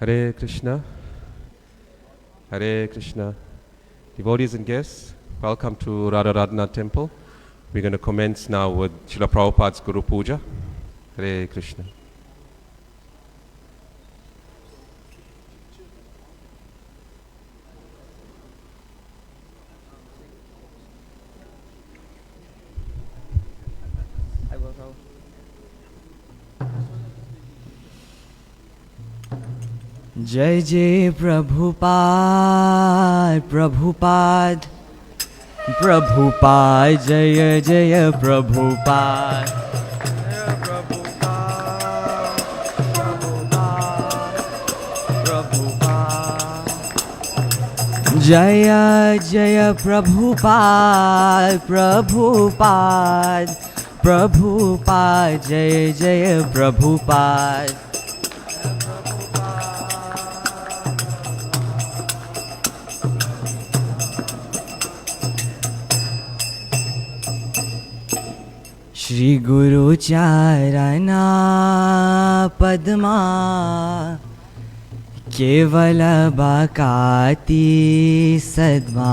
Hare Krishna, Hare Krishna. Devotees and guests, welcome to Radharadhana Temple. We're going to commence now with Srila Prabhupada's Guru Puja. Hare Krishna. जय जय प्रभुपाद प्रभुपाद प्रभुपाद जय जय प्रभुपाद जय जय प्रभुपाद प्रभुपाद प्रभुपाद जय जय प्रभुपाद श्री गुरु चरणा पद्मा केवल बकाती सद्मा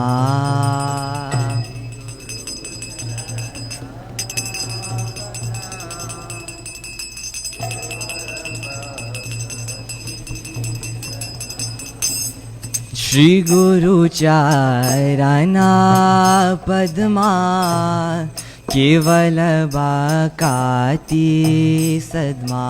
श्री गुरु चरणा पद्मा केवल बकाती सद्मा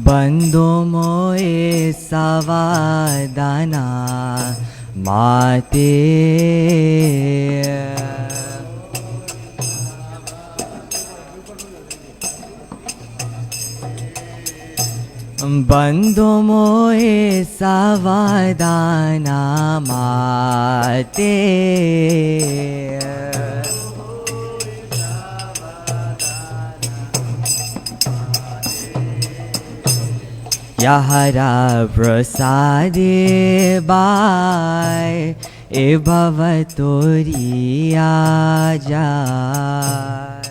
बंदो मोए सवादाना माते बंदो मोए सावधाना माते यहरा प्रसादे बाय ए भवतोरिया जाय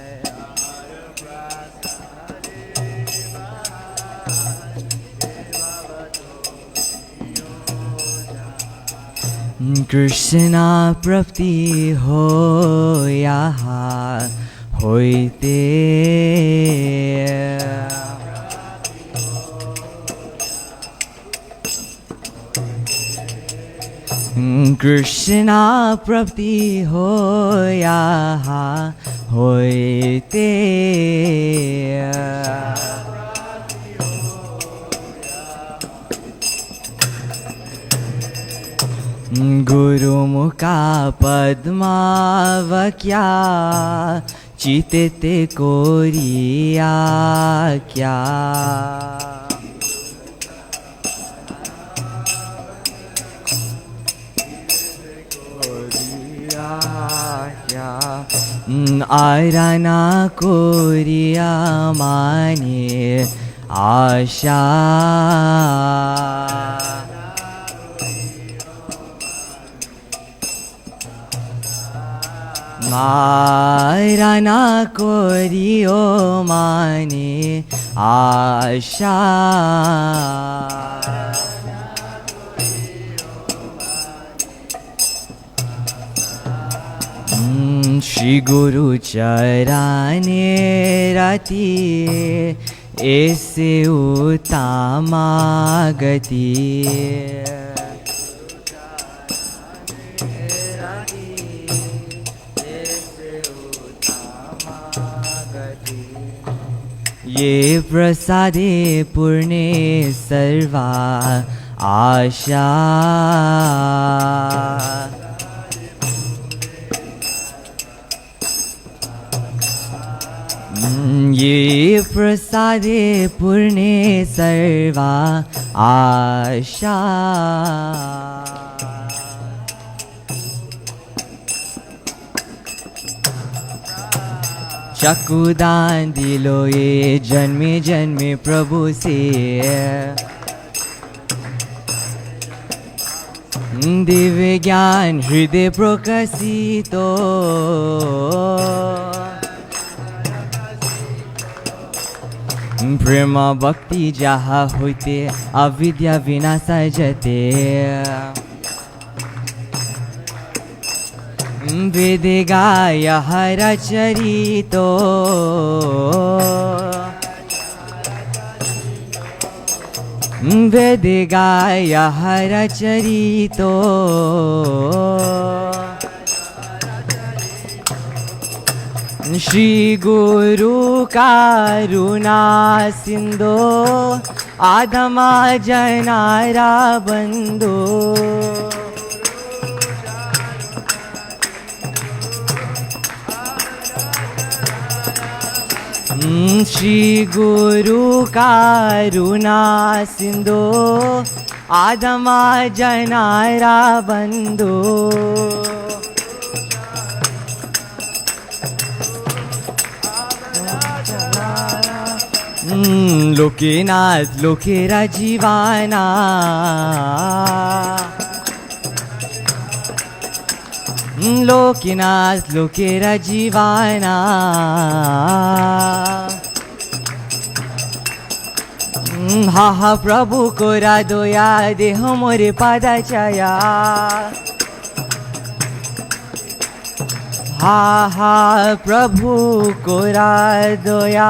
कृष्णा प्राप्ति हो यहाँ होते कृष्णा प्राप्ति हो यहाँ होते गुरुमुखा पद्मावक्या चिते कोरिया क्या आराना कोरिया माने आशा माराना कोरियो माने आशा श्री गुरु चराने राती ऐसे उत्तमा गति ये प्रसादे पूर्णे सर्वा आशा ये प्रसादे पूर्णे सर्वा आशा चकुदान दिलो ये जन्मे जन्मे प्रभु से दिव्य ज्ञान हृदय प्रकाशितो प्रेम भक्ति जहा होते अविद्या विनाश जते वेद गाय हर चरितो वेद गाय हर चरितो श्री गुरु करुणा सिंधो आधमा जनारा बंधो श्री गुरु करुणा सिंधो आधमा जनारा बंधो लोकेनाथ लोकेरा जीवाना लोकेनाथ लोकेरा जीवाना हा हा प्रभु कोरा दोया देह मोरे पादा छाया हा हा प्रभु कोरा दोया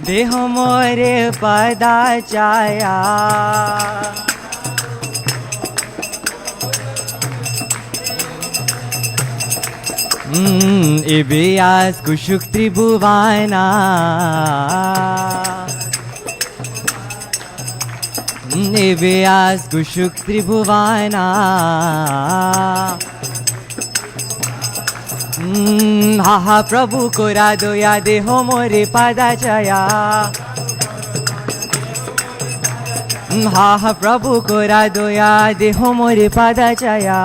देह मोरे पदा छाया एबे आज कुशुक त्रिभुवाना एबे आज कुशुक त्रिभुवाना हा हा प्रभु कोरा दोया देहो मोरे पादा छाया हा हा प्रभु कोरा दोया देहो मोरे पादा छाया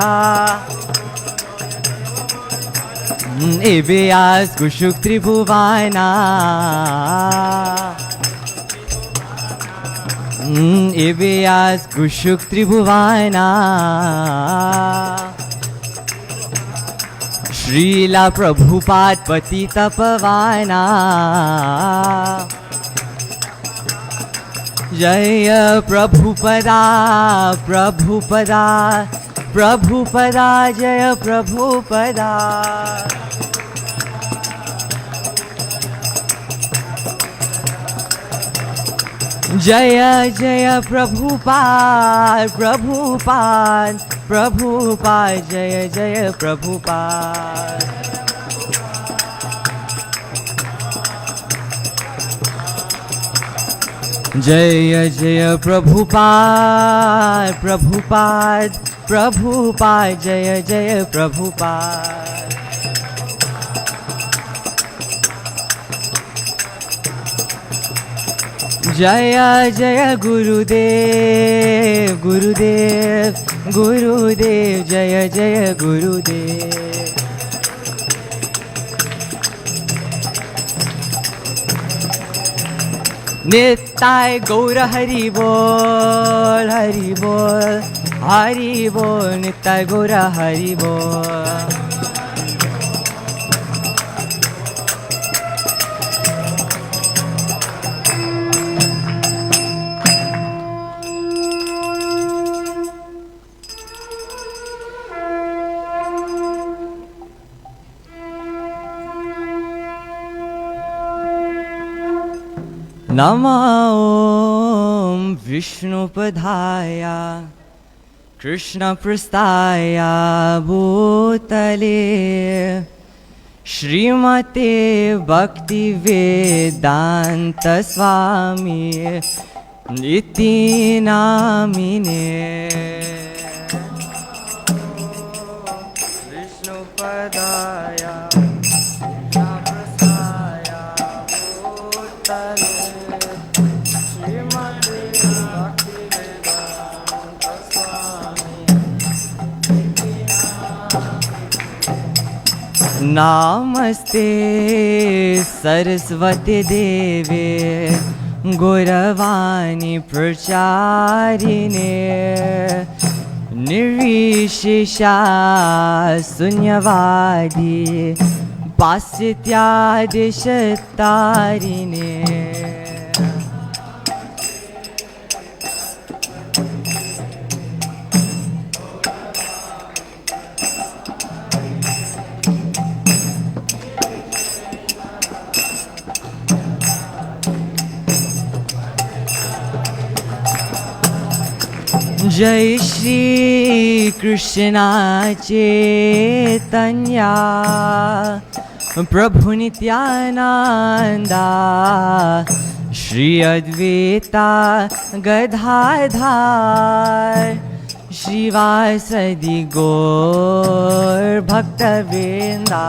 एबे आज कुशुक त्रिभुवाना एबे आज कुशुक त्रिभुवाना श्रीला प्रभुपाद पति तपवाना जय प्रभुपदा प्रभुपदा प्रभुपदा जय प्रभुपदा जय जय प्रभुपाद प्रभुपाद प्रभुपाद जय जय प्रभुपाद जय जय प्रभुपाद प्रभुपाद प्रभुपाद जय जय प्रभुपाद जय जय गुरुदेव गुरुदेव गुरुदेव जय जय गुरुदेव निताय गौर हरि बोल हरि बोल हरि बोल निताय गौर हरि बोल नमो ॐ विष्णुपदाय कृष्णपृष्ठाय भूतले श्रीमते भक्ति वेदांत स्वामी इति नामिने विष्णुपदाय कृष्णपृष्ठाय भूतले नमस्ते सरस्वती देवे गौरवाणी प्रचारिणे निर्विशेषा शून्यवादी पाश्चात्यादिशतारिणे जय श्री कृष्ण चैतन्य प्रभु नित्यानंदा श्री अद्वैता गदाधर श्रीवासदि गौर भक्तवृंदा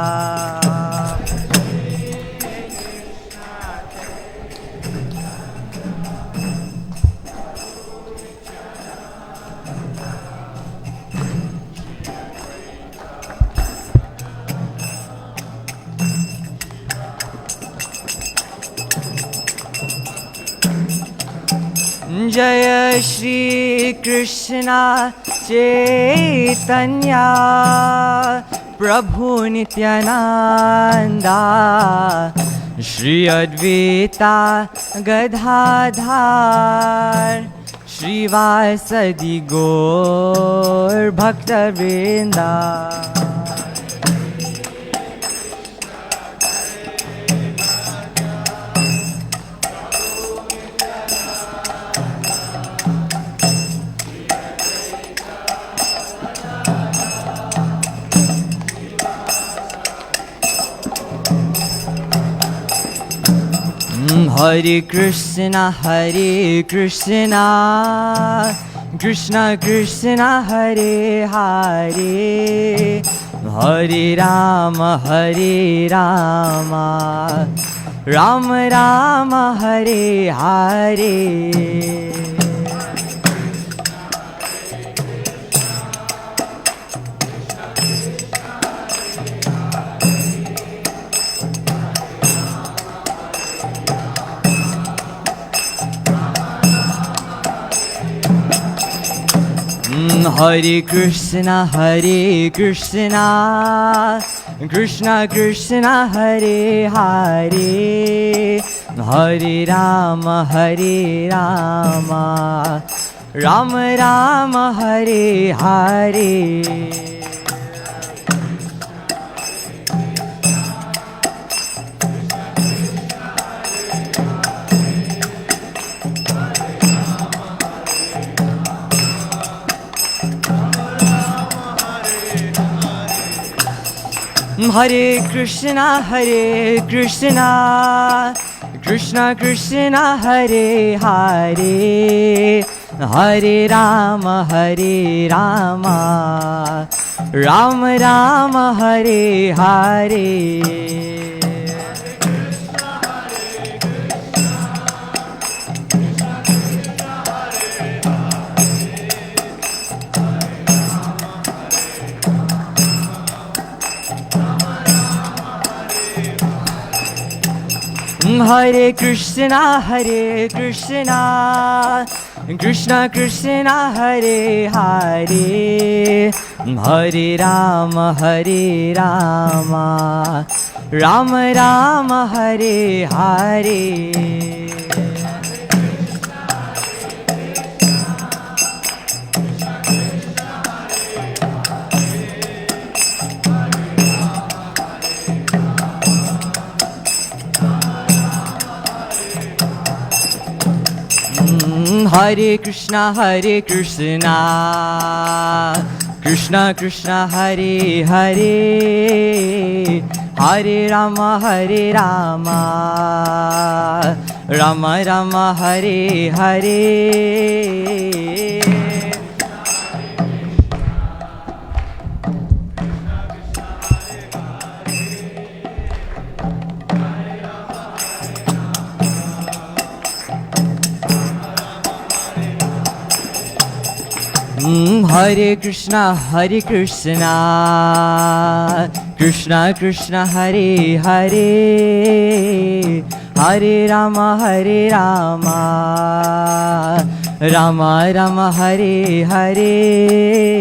जय श्री कृष्ण चैतन्य प्रभु नित्यानंदा श्री अद्वैता गदाधर श्रीवासदि गौर भक्तवृंदा Hare Krishna, Krishna Krishna, Hare Hare, Hare Rama, Rama Rama, Hare Hare. Hare Krishna, Krishna Krishna, Hare Hare, Hare Rama, Rama Rama, Hare Hare. Hare Krishna, Krishna Krishna, Hare Hare, Hare Rama, Rama Rama, Hare Hare. Hare Krishna, Krishna Krishna, Hare Hare, Hare Rama, Rama Rama, Hare Hare. Hare Krishna, Krishna Krishna, Hare Hare, Hare Rama, Rama Rama, Hare Hare. Hare Krishna, Krishna Krishna, Hare Hare, Hare Rama, Rama Rama Hare Hare.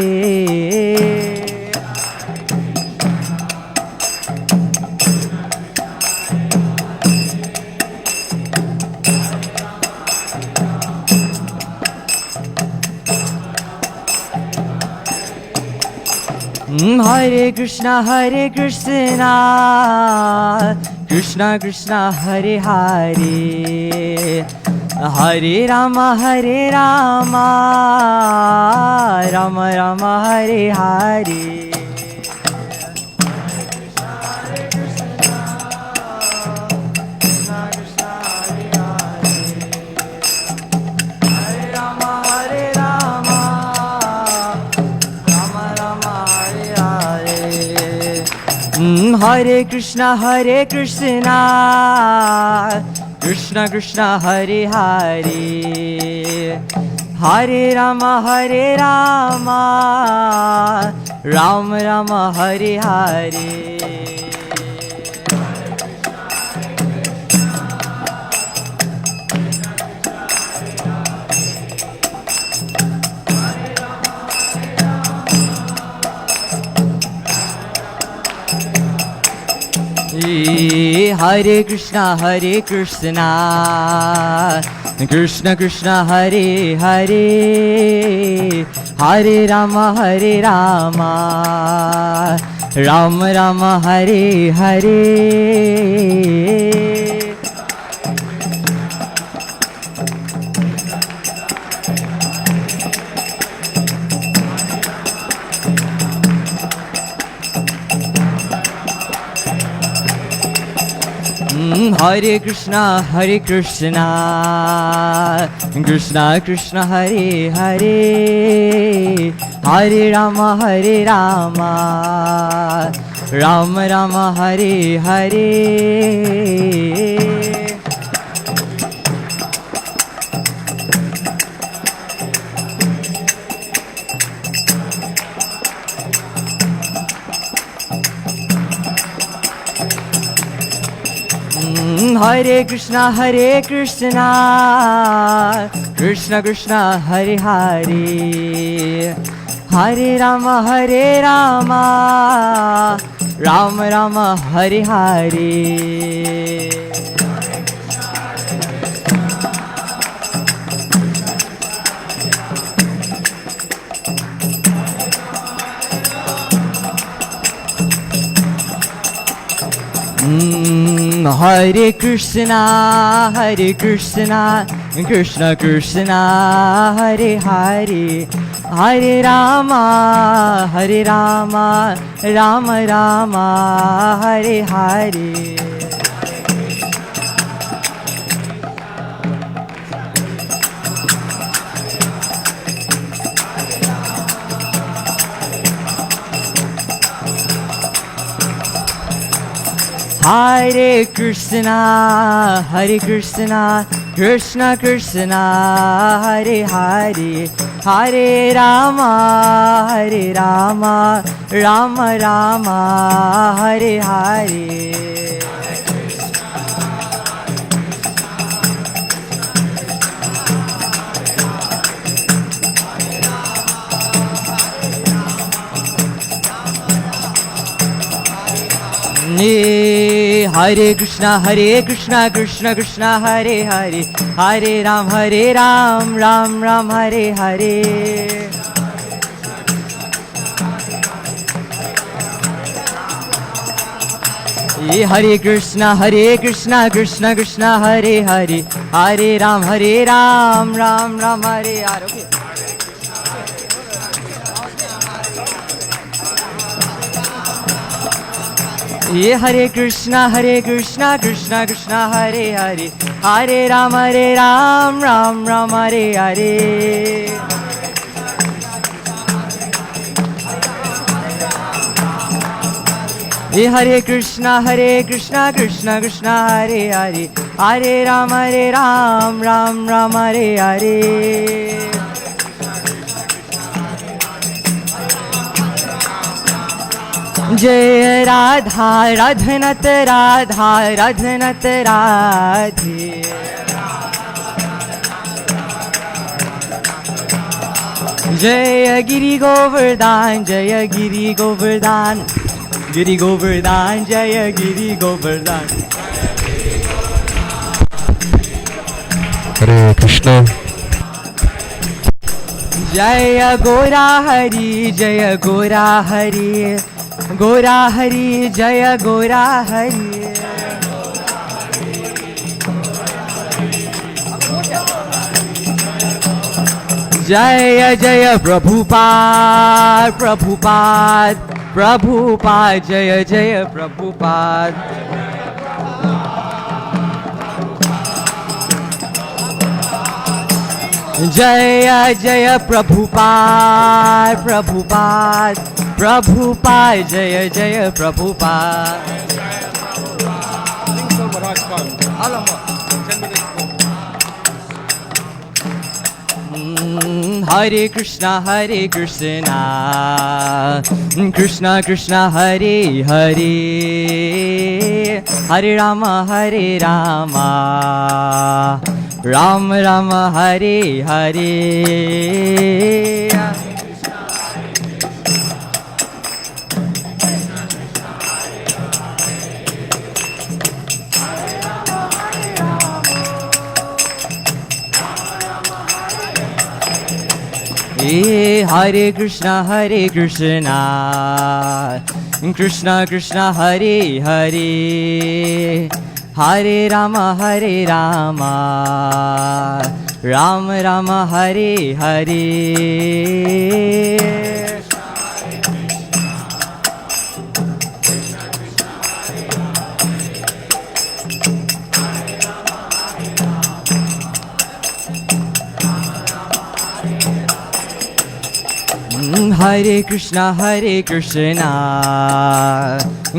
Hare Krishna Krishna Krishna Hare Hare, Hare Rama Rama Rama Hare Hare. Hare Krishna Krishna Krishna Hare Hare, Hare Rama Rama Rama Hare Hare. Hare Krishna Krishna Krishna Hare Hare, Hare Rama Rama Rama Hare Hare. Hare Krishna Krishna Krishna Hare Hare, Hare Rama Rama Rama Hare Hare. Hare Krishna Krishna Krishna Hare Hare, Hare Rama Rama Rama Hare Hare. Hare Krishna Krishna Krishna Hare Hare, Hare Rama Rama Rama Hare Hare. Hare Krishna Krishna Krishna Hare Hare, Hare Rama Rama Rama Hare Hare. Hare Krishna Krishna Krishna Hare Hare, Hare Ram Ram Ram Hare Hare. Hare Krishna Krishna Krishna Hare Hare, Hare Ram Ram Ram Hare Hare. Okay. Hare Krishna Krishna Krishna Hare Hare, Hare Ram Ram Ram Hare Hare. Hare Krishna Krishna Krishna Hare Hare, Hare Ram Ram Ram Hare Hare. Jai Radha Radhanat Radha Radhanat Radhe, Jaya Giri Govardhan, Jaya Giri Govardhan, Giri Govardhan, Jaya Giri Govardhan. Hare Krishna. Jaya Gora Hari, Jaya Gora Hari, Gora Hari, Jaya Gora Hari. Jaya Jaya Prabhupada, Prabhupada, Prabhupada, Jaya Jaya Prabhupada. Jaya Jaya Prabhupada, Prabhupada, Prabhupada, Jaya Jaya Prabhupada. Hare Krishna, Hare Krishna, Krishna Krishna, Hare Hare, Hare Rama, Hare Rama, Ram Rama, Hare Hare. Hare Krishna, Hare Krishna, Krishna Krishna, Hare Hare, Hare Rama, Hare Rama, Ram Rama, Hare Hare. Hare Krishna, Hare Krishna,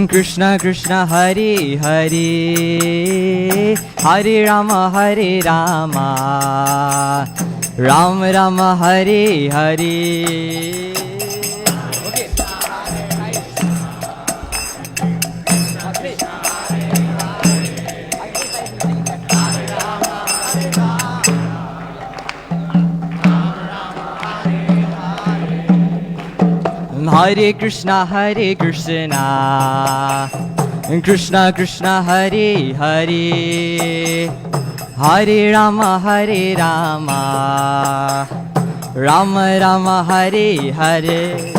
Krishna Krishna, Hare Hare, Hare Rama, Hare Rama, Ram Rama, Hare Hare. Hare Krishna, Hare Krishna, Krishna Krishna, Hare Hare, Hare Rama, Hare Rama, Ram Rama, Hare Hare.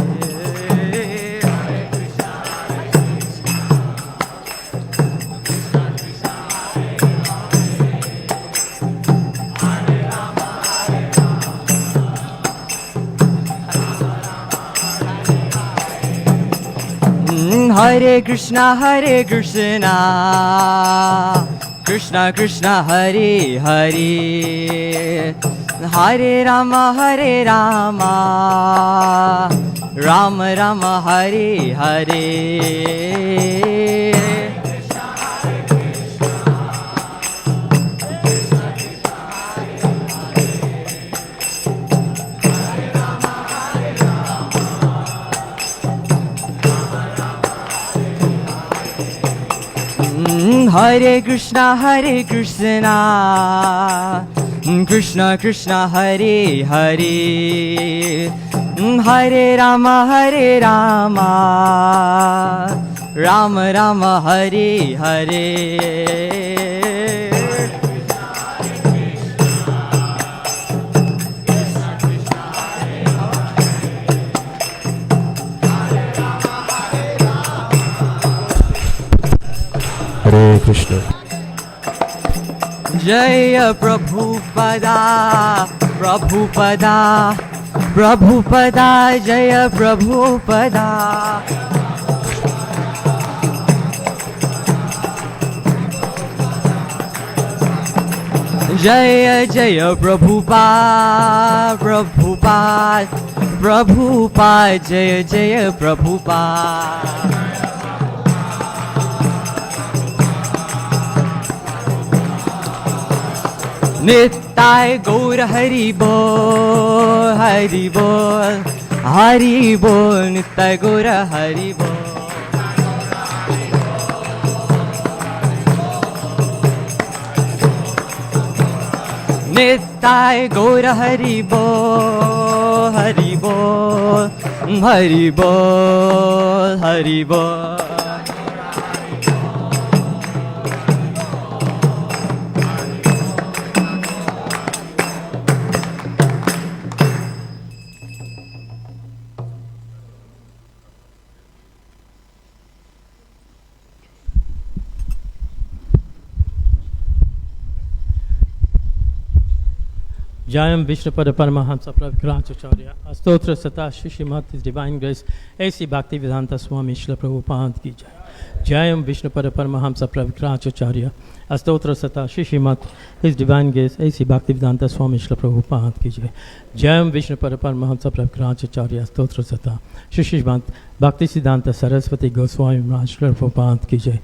Hare Krishna, Hare Krishna, Krishna Krishna, Hare Hare, Hare Rama, Hare Rama, Ram Rama, Hare Hare. Hare Krishna, Hare Krishna, Krishna Krishna, Hare Hare, Hare Rama, Hare Rama, Ram Rama, Hare Hare. Hare Krishna. Jaya Prabhupada, Prabhupada, Prabhupada, Jaya Prabhupada. Jaya Jaya Prabhupada, Prabhupada, Prabhupada, Jaya Jaya Prabhupada. Nittai Gaur Hari Bol, Hari Bol, Hari Bol, Nittai Gaur Hari Bol. Nittai Gaur Hari Bol, Hari Bol, Hari Bol, Hari Bol. Jayam Vishnupada Paramahamsa Pravikracharya Astotra Sata Shishimat His Divine Grace A.C. Bhakti Vedanta Swami Shila Prabhupada Ki Jai. Jayam Vishnupada Paramahamsa Pravikracharya Astotra Sata Shishimat His Divine Grace A.C. Bhakti Vedanta Swami Shila Prabhupada Ki Jai. Jayam Vishnupada Paramahamsa Pravikracharya Astotra Sata Shishimat Bhakti Siddhanta Saraswati Goswami Maharaj Shila Prabhupada Ki Jai.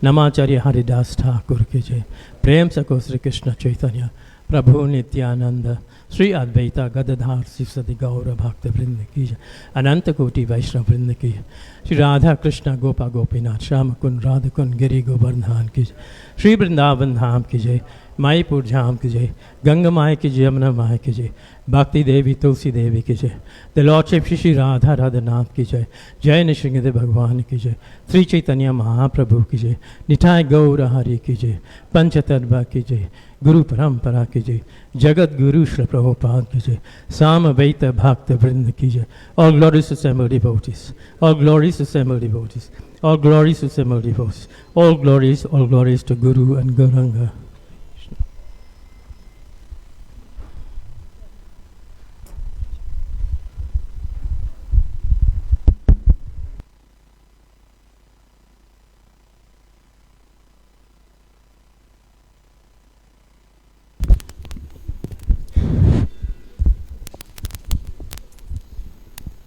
Namacharya Haridas Thakur Ki Jai. Prem Sako Sri Krishna Chaitanya Prabhu Nityananda Sri Advaita Gadadhar Sivsadi Gaura Bhakta Vrinda Ki Jai. Ananta Koti Vaishnava Vrinda Ki Jai. Sri Radha Krishna Gopa Gopinath Shama Kun Radha Kun Giri Govardhan Ki Jai. Sri Vrindavan Dham Ki Jai. Mayapur Dham Ki Jai. Ganga Mai Ki Jai. Yamuna Mai Ki Jai. Bhakti Devi Tulsi Devi Ki Jai. The Lordship Shri Radha Radhanath Ki Jai. Jai Nishringade Bhagwan Ki Jai. Sri Chaitanya Mahaprabhu Ki Jai. Nitai Gaura Hari Ki Jai. Panchatarva Ki Jai. Guru Parampara Ki Jai. Jagat Guru Shri Prabhupada Ki Jai. Samavaita Bhakta Vrinda Ki Jai. All glories to assembled devotees. All glories to assembled devotees. All glories to assembled devotees. All glories to Guru and Gauranga.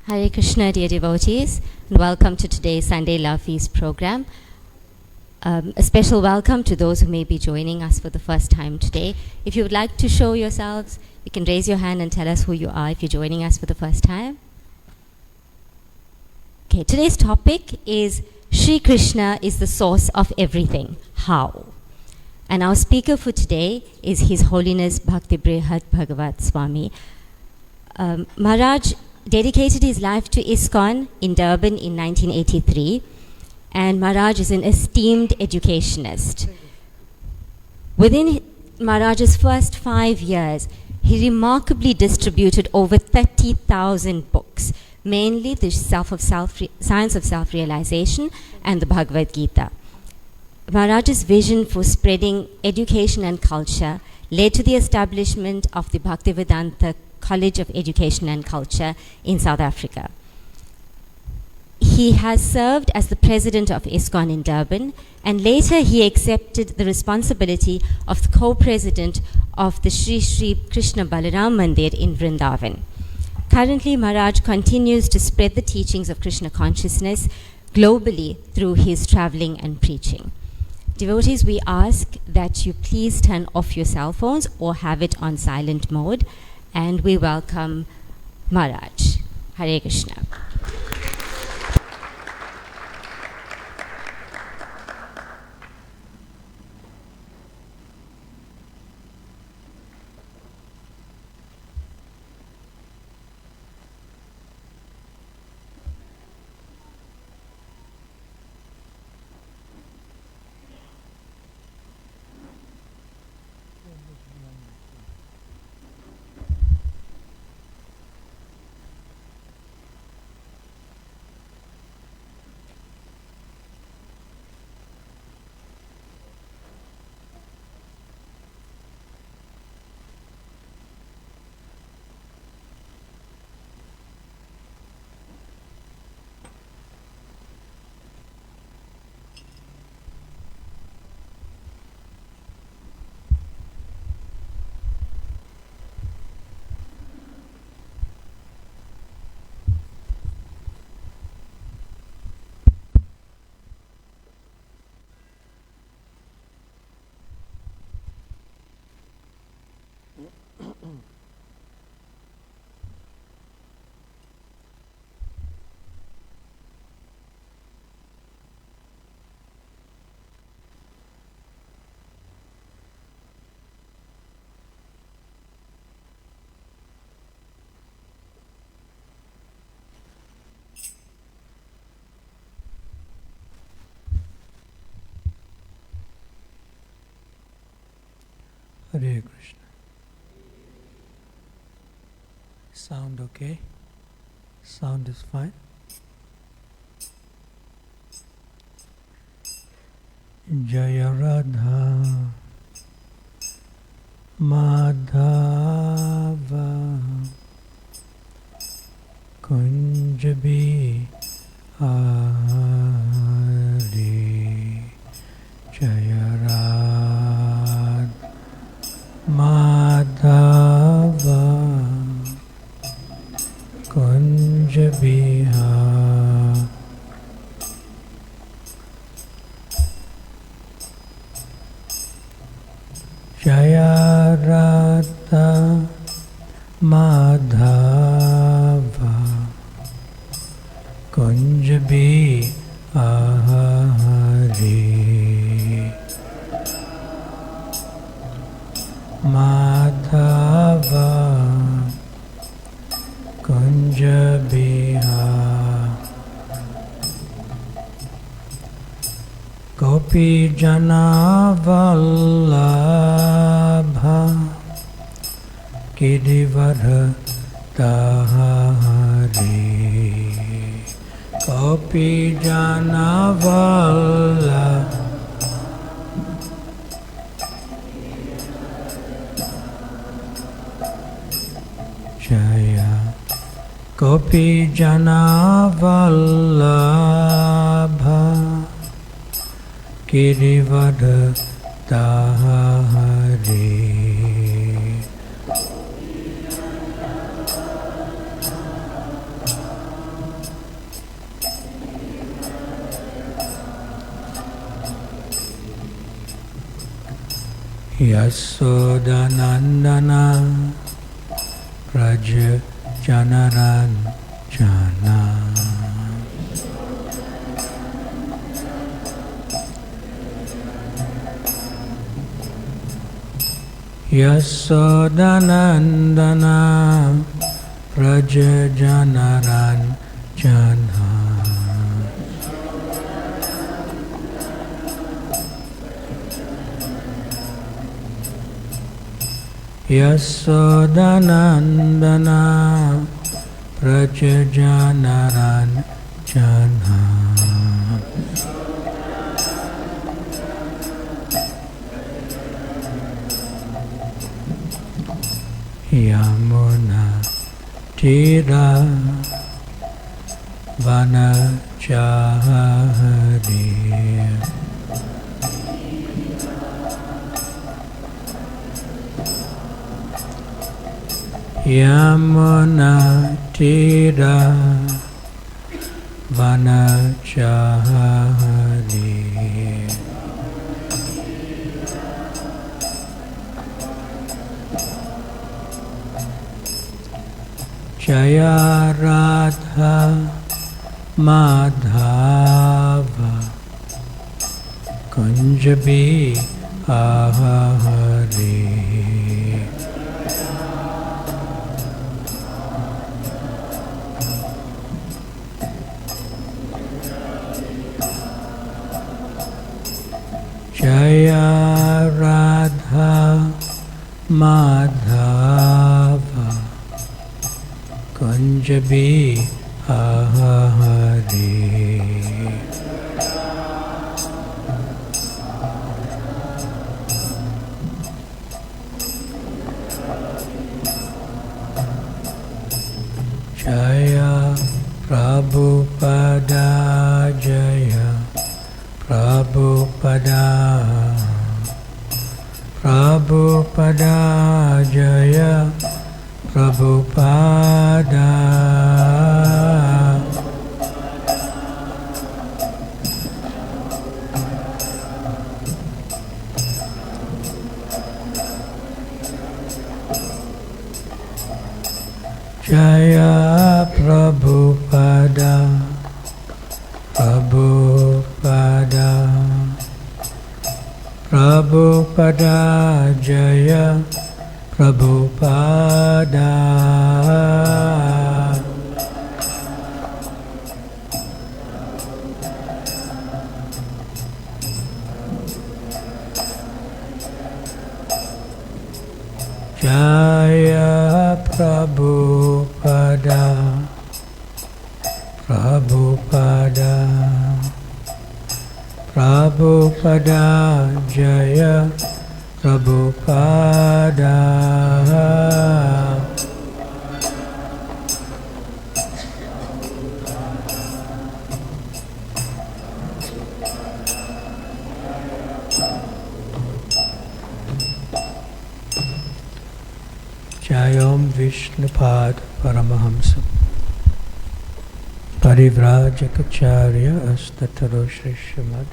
Hare Krishna, dear devotees, and welcome to today's Sunday Love Feast program. A special welcome to those who may be joining us for the first time today. If you would like to show yourselves, you can raise your hand and tell us who you are if you're joining us for the first time. Okay, today's topic is Shri Krishna is the source of everything. How? And our speaker for today is His Holiness Bhakti Brhat Bhagavat Swami. Maharaj dedicated his life to ISKCON in Durban in 1983, and Maharaj is an esteemed educationist. Within Maharaj's first 5 years, he remarkably distributed over 30,000 books, mainly the Science of Self-Realization and the Bhagavad Gita. Maharaj's vision for spreading education and culture led to the establishment of the Bhaktivedanta College of Education and Culture in South Africa. He has served as the president of ISKCON in Durban, and later he accepted the responsibility of the co-president of the Sri Sri Krishna Balaram Mandir in Vrindavan. Currently, Maharaj continues to spread the teachings of Krishna consciousness globally through his traveling and preaching. Devotees, we ask that you please turn off your cell phones or have it on silent mode, and we welcome Maharaj. Hare Krishna. Hare Krishna. Sound okay? Sound is fine? Jaya Radha Madhava Kunja Bihari Jaya Radha Madhava Kunja Bihari Jaya Radha Madhava Kunja Bihari Madhava Kunja Bihari Gopi Jana Vallabha Girivara Tahari Gopi Jana Vallabha Jaya Gopi Jana Vallabha Girivara Tahari Yasodanandana Praja Janaran Jana Yasodanandana Praja Janaran Jana Yasodanandana Praja Janaran Jana Yamuna Tira Vanachari Yamuna Tira Vanachari Jaya Radha Madhava Kunja Bihari Jaya Radha Madhava Kunja Bihari Jaya Prabhupada Jaya Prabhupada Prabhupada Jaya Prabhupada Jaya Prabhupada Prabhupada Prabhupada Jaya Prabhupada Jaya Prabhupada, Prabhupada, Prabhupada, Jaya Prabhupada. Jayom Vishnupad Paramahamsa Parivrajacharya Astataro Shri Srimad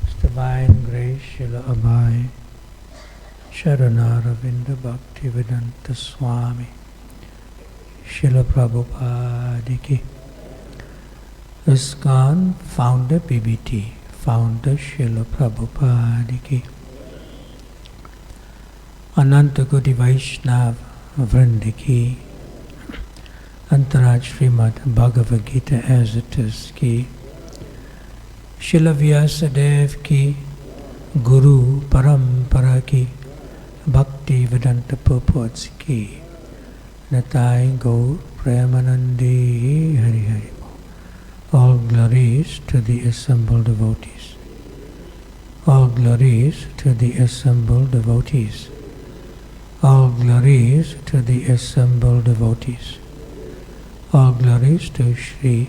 His Divine Grace Srila Abhay Sharanaravinda Bhakti Vedanta Swami Srila Prabhupada Ki ISKCON Founder BBT Founder Srila Prabhupada Ki Ananta Koti Vaishnav Vrinda Ki Antaraj Srimad Bhagavata as it is Ki Srila Vyasadev Ki Guru Parampara Ki Bhakti Vedanta Purports Ki Natai Gaur Premanandi Hari Hari. All glories to the assembled devotees. All glories to the assembled devotees. All glories to the assembled devotees. All glories to Shri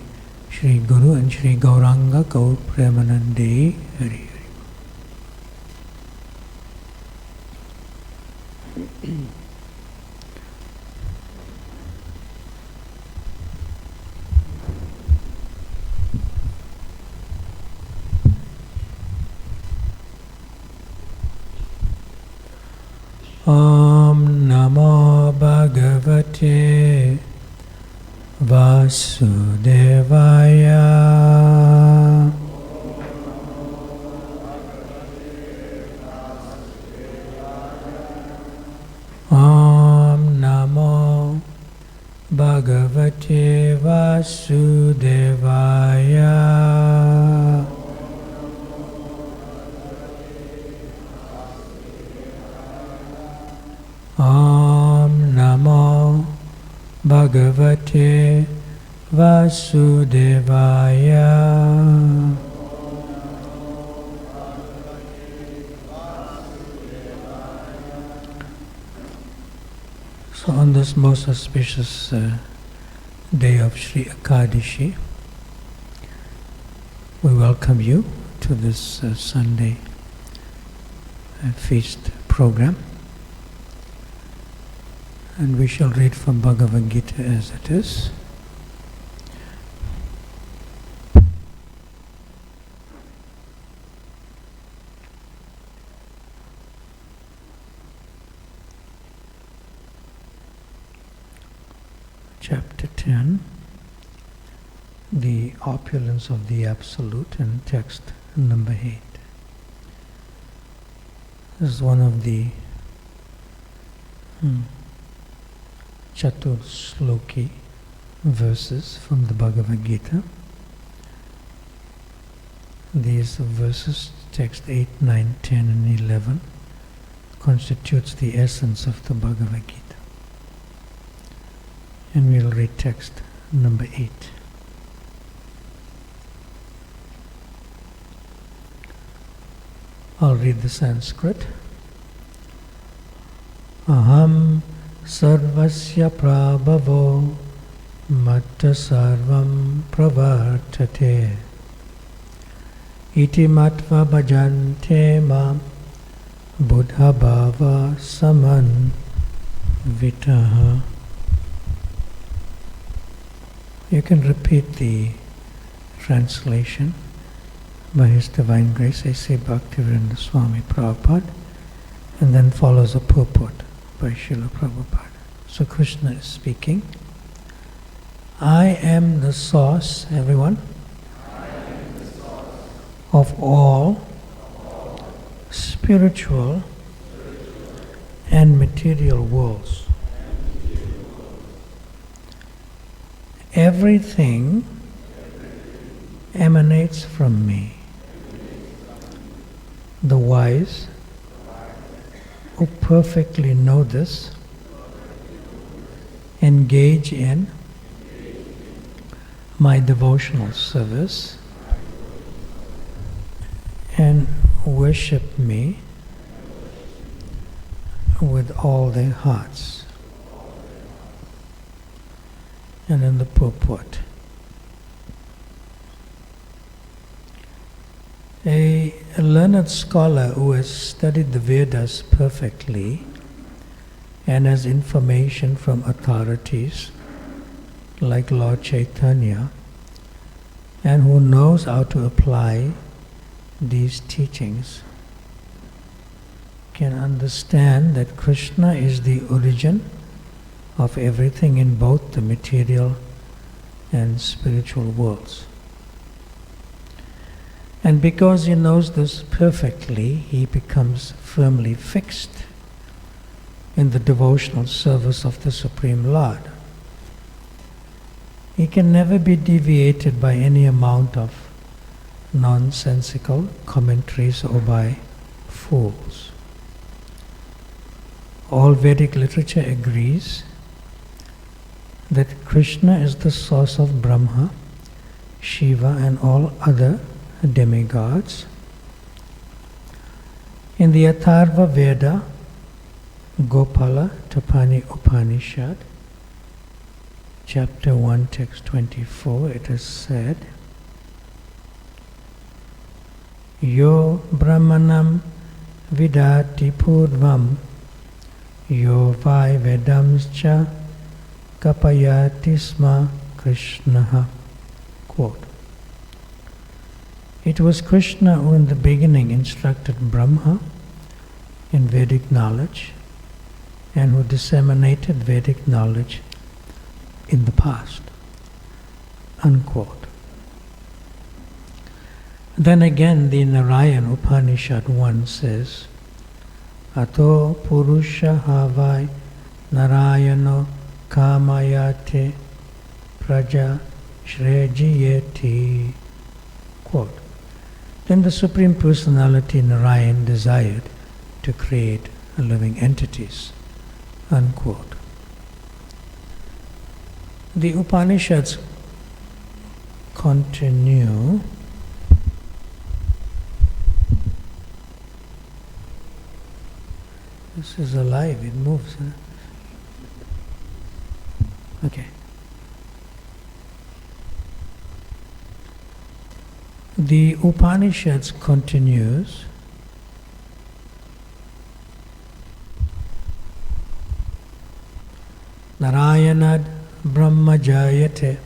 Guru and Shri Gauranga Gaur Premanandi Hari Hari. Om Namo Bhagavate Vasudevaya. Om Namo Bhagavate Vasudevaya. Om Namo Bhagavate Vasudevaya. So on this most auspicious day of Sri Akadashi, we welcome you to this Sunday feast program. And we shall read from Bhagavad Gita as it is. Chapter 10, the opulence of the Absolute, and text number 8. This is one of the Chatur Shloki verses from the Bhagavad Gita. These verses, text 8, 9, 10 and 11, constitutes the essence of the Bhagavad Gita. And we'll read text number 8. I'll read the Sanskrit. Aham Sarvasya Prabhavo Matta Sarvam Pravartate Iti Matva Bhajante Mam Buddha Bhava Saman Vitaha. You can repeat the translation by His Divine Grace A.C. Bhaktivedanta Swami Prabhupada, and then follows a purport by Srila Prabhupada. So Krishna is speaking. I am the source, everyone, of all spiritual and material worlds. Everything emanates from me. The wise who perfectly know this engage in my devotional service and worship me with all their hearts. And in the purport, a learned scholar who has studied the Vedas perfectly and has information from authorities like Lord Chaitanya, and who knows how to apply these teachings, can understand that Krishna is the origin of everything in both the material and spiritual worlds. And because he knows this perfectly, he becomes firmly fixed in the devotional service of the Supreme Lord. He can never be deviated by any amount of nonsensical commentaries or by fools. All Vedic literature agrees that Krishna is the source of Brahma, Shiva and all other demigods. In the Atharva Veda, Gopala Tapani Upanishad, chapter 1, text 24, it is said, Yo Brahmanam vidati purvam, yo vai vedamscha kapayati sma Krishnaha. Quote. It was Krishna who in the beginning instructed Brahma in Vedic knowledge and who disseminated Vedic knowledge in the past. Unquote. Then again the Narayan Upanishad 1 says, Ato Purusha Havai Narayano Kamayate Praja Shrejiyeti. Quote. Then the Supreme Personality Narayan desired to create living entities. Unquote. The Upanishads continue. This is alive, it moves. Huh? Okay. The Upanishads continues. Narayanad Brahma Jayate,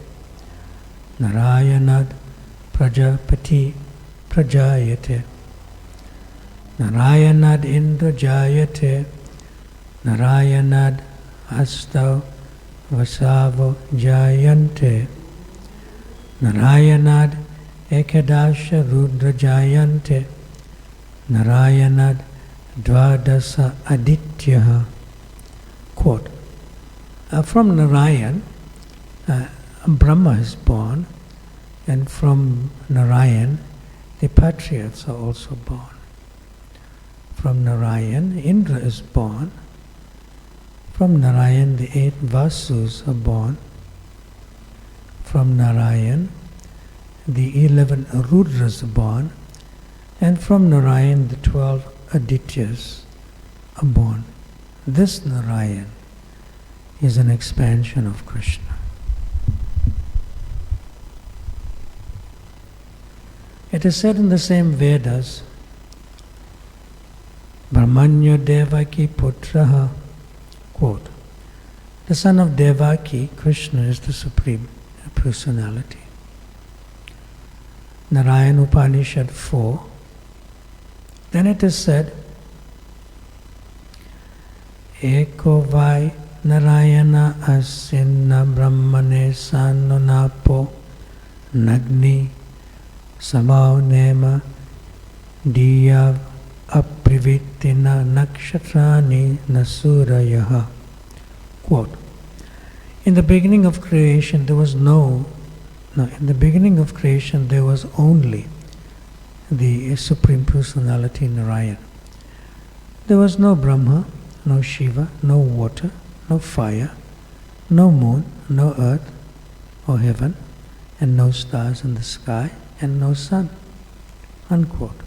Narayanad Prajapati Prajayate, Narayanad Indra Jayate, Narayanad Astav Vasavo Jayante, Narayanad Ekadasha Rudra Jayante, Narayanad Dvadasa Adityaha. Quote. From Narayan, Brahma is born, and from Narayan, the patriarchs are also born. From Narayan, Indra is born. From Narayan, the 8 Vasus are born. From Narayan, the 11 Rudras are born. And from Narayan, the 12 Adityas are born. This Narayan is an expansion of Krishna. It is said in the same Vedas, Brahmanya Devaki Putraha, quote, the son of Devaki, Krishna, is the Supreme Personality. Narayan Upanishad 4. Then it is said, Eko vai Narayana asinna brahmane sanunapo nagni samau nema diyav aprivittina nakshatrani nasurayaha. Quote. In the beginning of creation there was in the beginning of creation there was only the Supreme Personality Narayan. There was no Brahma, no Shiva, no water, no fire, no moon, no earth or heaven, and no stars in the sky, and no sun. Unquote.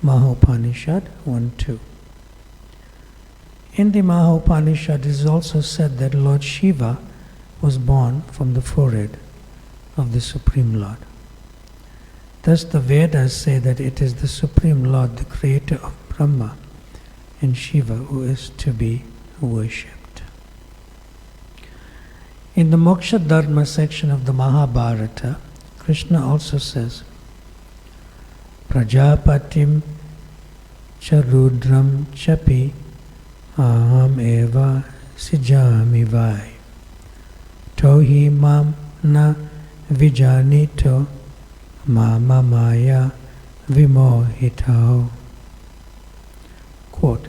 Mahopanishad 1:2. In the Mahopanishad it is also said that Lord Shiva was born from the forehead of the Supreme Lord. Thus the Vedas say that it is the Supreme Lord, the creator of Brahma and Shiva, who is to be worshipped. In the Moksha Dharma section of the Mahabharata, Krishna also says, Prajapatim charudram chapi aham eva sijami vai tohi mam na vijanito mama maya vimohitao. Quote,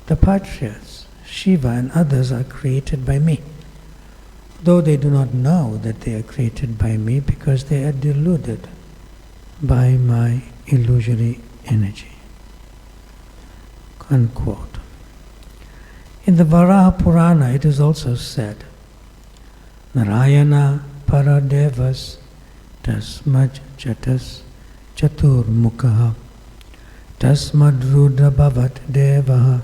the Patriarchs, Shiva and others are created by me, though they do not know that they are created by me because they are deluded by my illusory energy. Unquote. In the Varaha Purana it is also said, Narayana Paradevas Tasmaj Chatas Chatur Mukha Tasmad Rudra Bhavat Devaha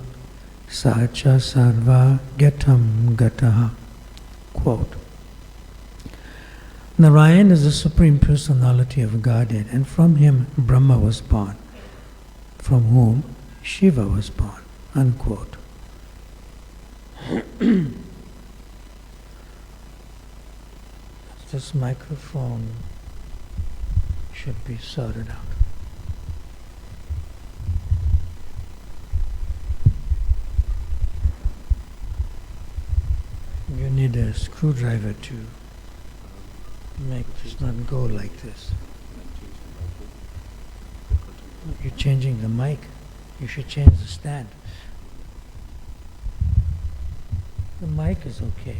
Sacha Sarva Gatam Gataha. Quote, Narayan is the Supreme Personality of Godhead, and from him Brahma was born, from whom Shiva was born. Unquote. This microphone should be sorted out. You need a screwdriver to make this not go like this. You're changing the mic. You should change the stand. The mic is okay,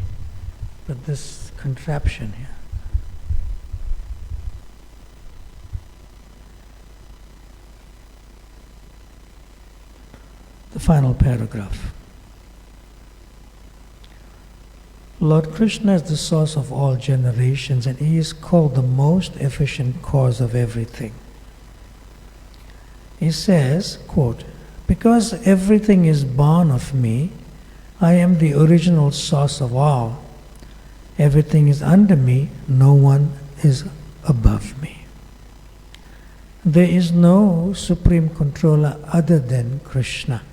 but this contraption here. The final paragraph. Lord Krishna is the source of all generations, and he is called the most efficient cause of everything. He says, quote, because everything is born of me, I am the original source of all. Everything is under me, no one is above me. There is no supreme controller other than Krishna.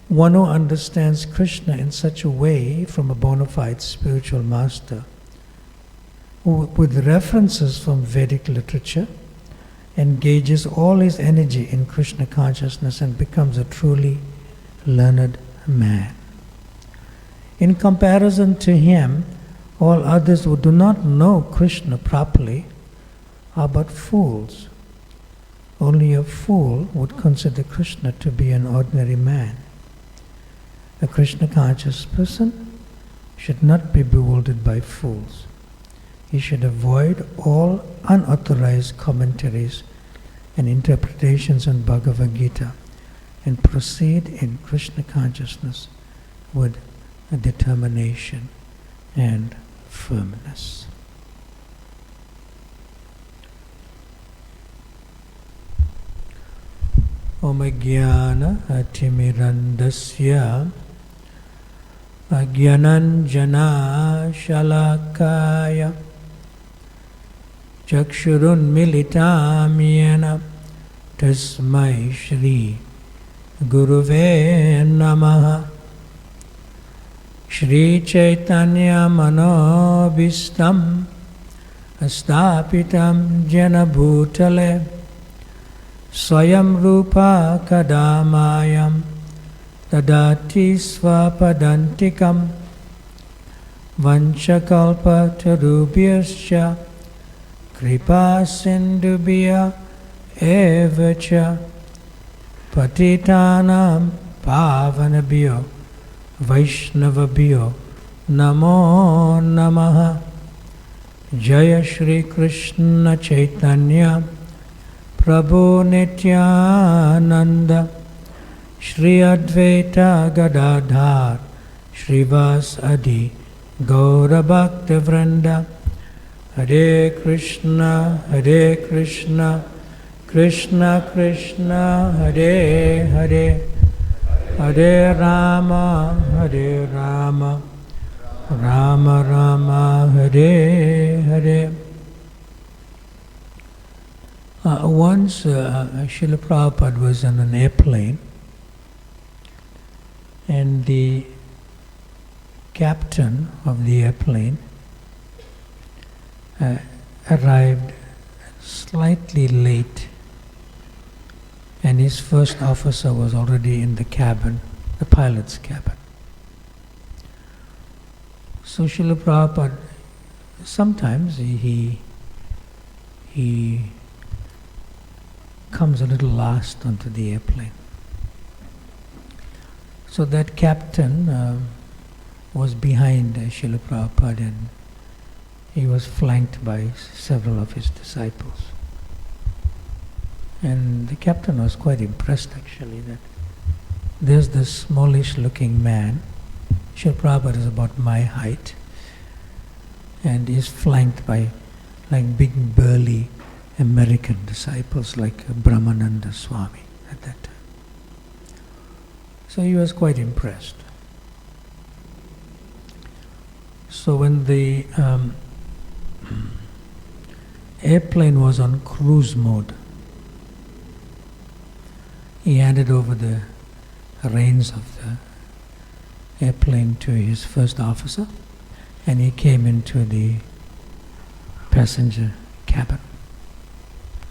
One who understands Krishna in such a way from a bona fide spiritual master, who, with references from Vedic literature, engages all his energy in Krishna consciousness and becomes a truly learned man. In comparison to him, all others who do not know Krishna properly are but fools. Only a fool would consider Krishna to be an ordinary man. A Krishna conscious person should not be bewildered by fools. He should avoid all unauthorized commentaries and interpretations on Bhagavad Gita and proceed in Krishna consciousness with a determination and firmness. Om Jnana Atimirandasya Ajnananjana Shalakaya Chakshurun Militam Yena Tasmai Shri Guruve Namaha. Shri Chaitanya Manobhistam Astapitam Jena Bhutale Swayam Rupa Kadamayam Tadati Svapadantikam Vanchakalpa Tarubhyascha Kripa Sindubhya Evacha Patitanam Pavanabhyo Vaishnavabhyo Namo Namaha. Jaya Shri Krishna Chaitanya Prabhu Nityananda Shri Advaita Gadadhar Shrivas Adi Gaura Bhakti Vrinda Hare Krishna Krishna Krishna Hare Hare Hare Rama Rama Rama Hare Hare. Once Srila Prabhupada was on an airplane, and the captain of the airplane arrived slightly late, and his first officer was already in the cabin, the pilot's cabin. So Srila Prabhupada, sometimes he comes a little last onto the airplane. So that captain was behind Srila Prabhupada, and he was flanked by several of his disciples. And the captain was quite impressed actually that there's this smallish looking man, Srila Prabhupada is about my height, and he's flanked by like big burly American disciples like Brahmananda Swami at that time. So he was quite impressed. So when the airplane was on cruise mode, he handed over the reins of the airplane to his first officer, and he came into the passenger cabin.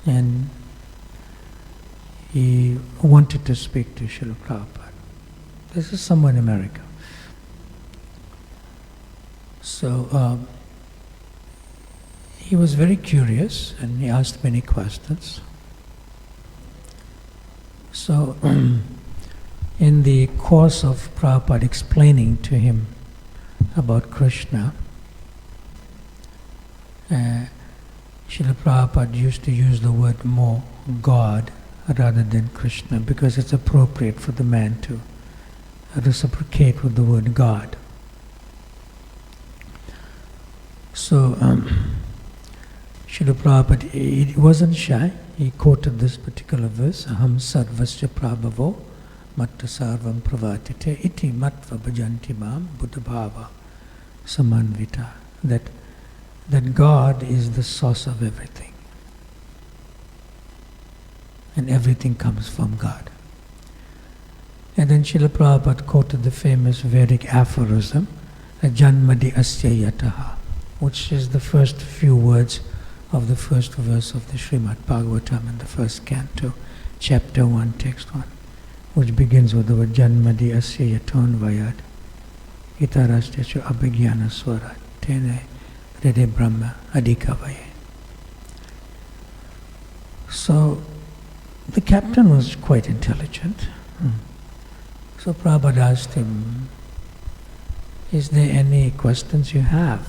And he wanted to speak to Srila Prabhupada. This is somewhere in America. So he was very curious and he asked many questions. So in the course of Prabhupada explaining to him about Krishna, Srila Prabhupada used to use the word more God rather than Krishna, because it's appropriate for the man to reciprocate with the word God. So Srila Prabhupada, he wasn't shy. He quoted this particular verse, Aham sarvasya prabhavo matta sarvam pravatite iti matva bhajanti mam buddhabhava samanvita. That God is the source of everything. And everything comes from God. And then Srila Prabhupada quoted the famous Vedic aphorism, Janmadi asya yataha, which is the first few words of the first verse of the Srimad Bhagavatam in the first canto, chapter 1, text 1, which begins with the word Janmadi asya yaton vayad itarastyachu abhigyana swara tene Rede Brahma Adhikavaye. So the captain was quite intelligent. So Prabhupada asked him, is there any questions you have?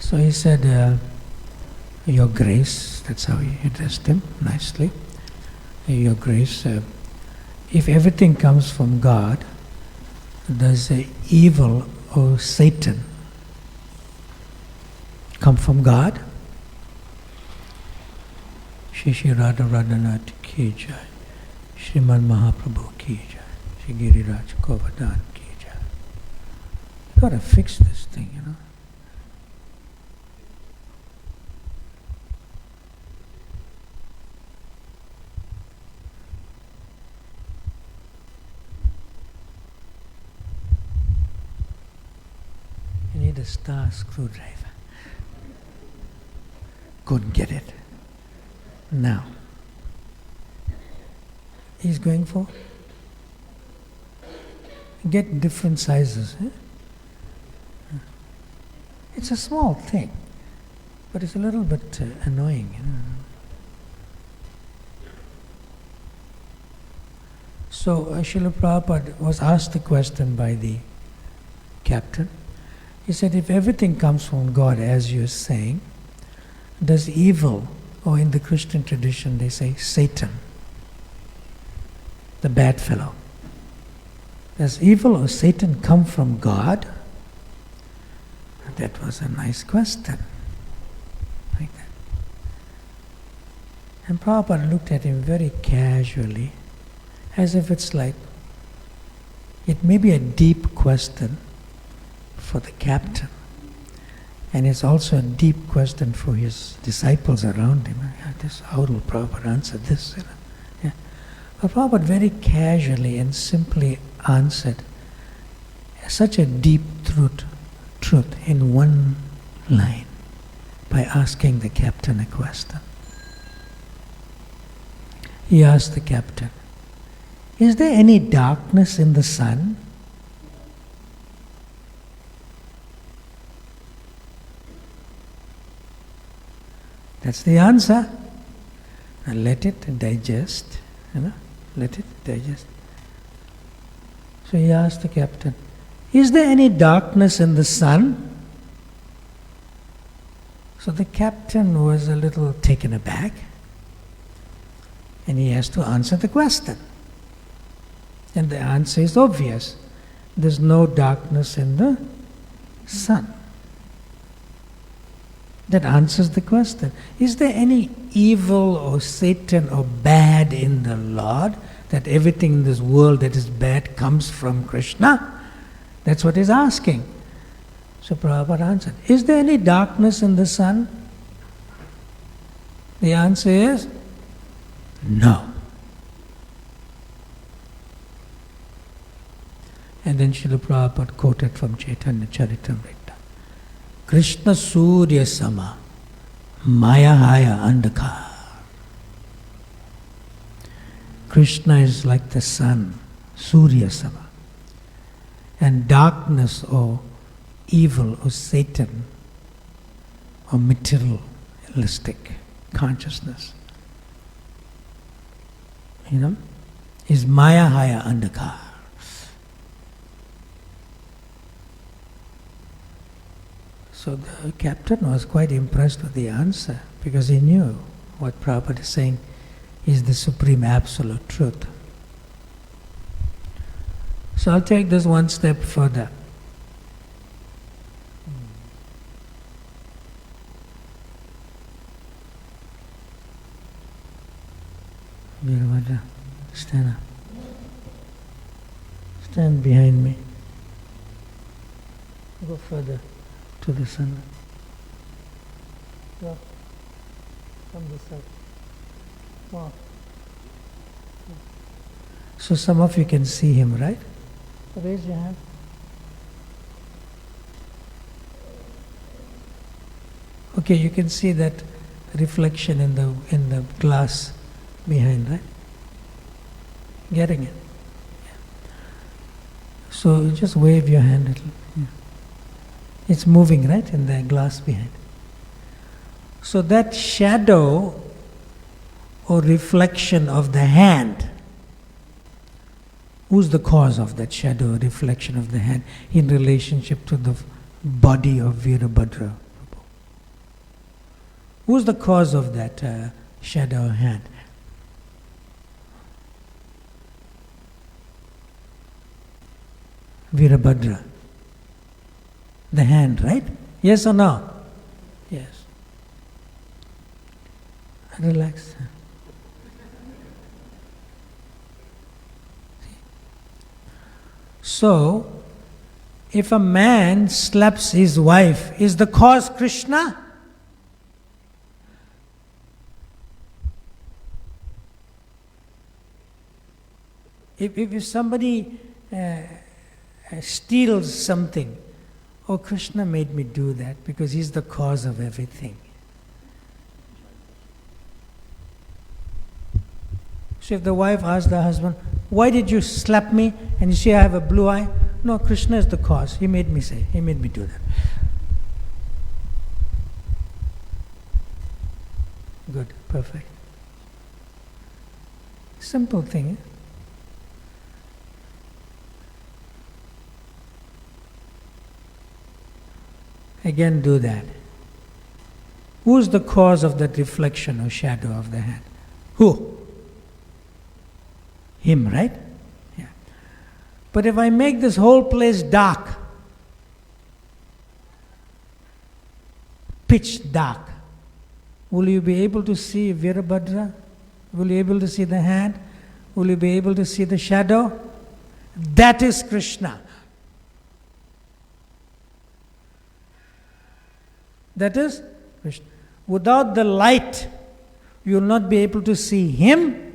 So he said, Your Grace, that's how he addressed him nicely. Your Grace, if everything comes from God, does evil or Satan come from God? Shri Shri Radha Radhanath ki jai, Srimad Mahaprabhu ki jai, Shri Giriraj Govardhan ki jai. You gotta fix this thing, you know. You need a star screwdriver. Couldn't get it. Now, he's going for, get different sizes. It's a small thing, but it's a little bit annoying. You know? So Srila Prabhupada was asked the question by the captain. He said, if everything comes from God, as you're saying, does evil, or in the Christian tradition they say Satan, the bad fellow. Does evil or Satan come from God? That was a nice question. Like that. And Prabhupada looked at him very casually, as if it's like, it may be a deep question for the captain, and it's also a deep question for his disciples around him. How will Prabhupada answer this? Yeah. But Prabhupada very casually and simply answered such a deep truth in one line by asking the captain a question. He asked the captain, "Is there any darkness in the sun?" That's the answer. Now let it digest, let it digest. So he asked the captain, "Is there any darkness in the sun?" So the captain was a little taken aback, and he has to answer the question. And the answer is obvious. There's no darkness in the sun. That answers the question. Is there any evil or Satan or bad in the Lord? That everything in this world that is bad comes from Krishna? That's what he's asking. So Prabhupada answered, "Is there any darkness in the sun?" The answer is no. And then Srila Prabhupada quoted from Chaitanya Charitamrita, "Krishna Surya Sama, Maya Haya Andhakar." Krishna is like the sun, Surya Sama. And darkness or evil or Satan or materialistic consciousness, is Maya Haya Andhakar. So the captain was quite impressed with the answer, because he knew what Prabhupada is saying is the supreme absolute truth. So I'll take this one step further. Bhagavata, stand up. Stand behind me. Go further to the sun. Go. From this side. Walk. So some of you can see him, right? Raise your hand. Okay, you can see that reflection in the glass behind, right? Getting it? Yeah. So just wave your hand a little. Yeah. It's moving, right, in the glass behind. So that shadow or reflection of the hand, who's the cause of that shadow or reflection of the hand in relationship to the body of Virabhadra? Who's the cause of that shadow hand? Virabhadra. The hand, right? Yes or no? Yes. Relax. So, if a man slaps his wife, is the cause Krishna? If somebody steals something, oh, Krishna made me do that because he's the cause of everything. So if the wife asks the husband, "Why did you slap me?" and you say, "I have a blue eye." No, Krishna is the cause. He made me do that. Good, perfect. Simple thing. Again, do that. Who's the cause of that reflection or shadow of the hand? Who? him, right? Yeah. But if I make this whole place dark, pitch dark, will you be able to see Virabhadra? Will you be able to see the hand? Will you be able to see the shadow? That is Krishna. That is Krishna. Without the light, you will not be able to see him,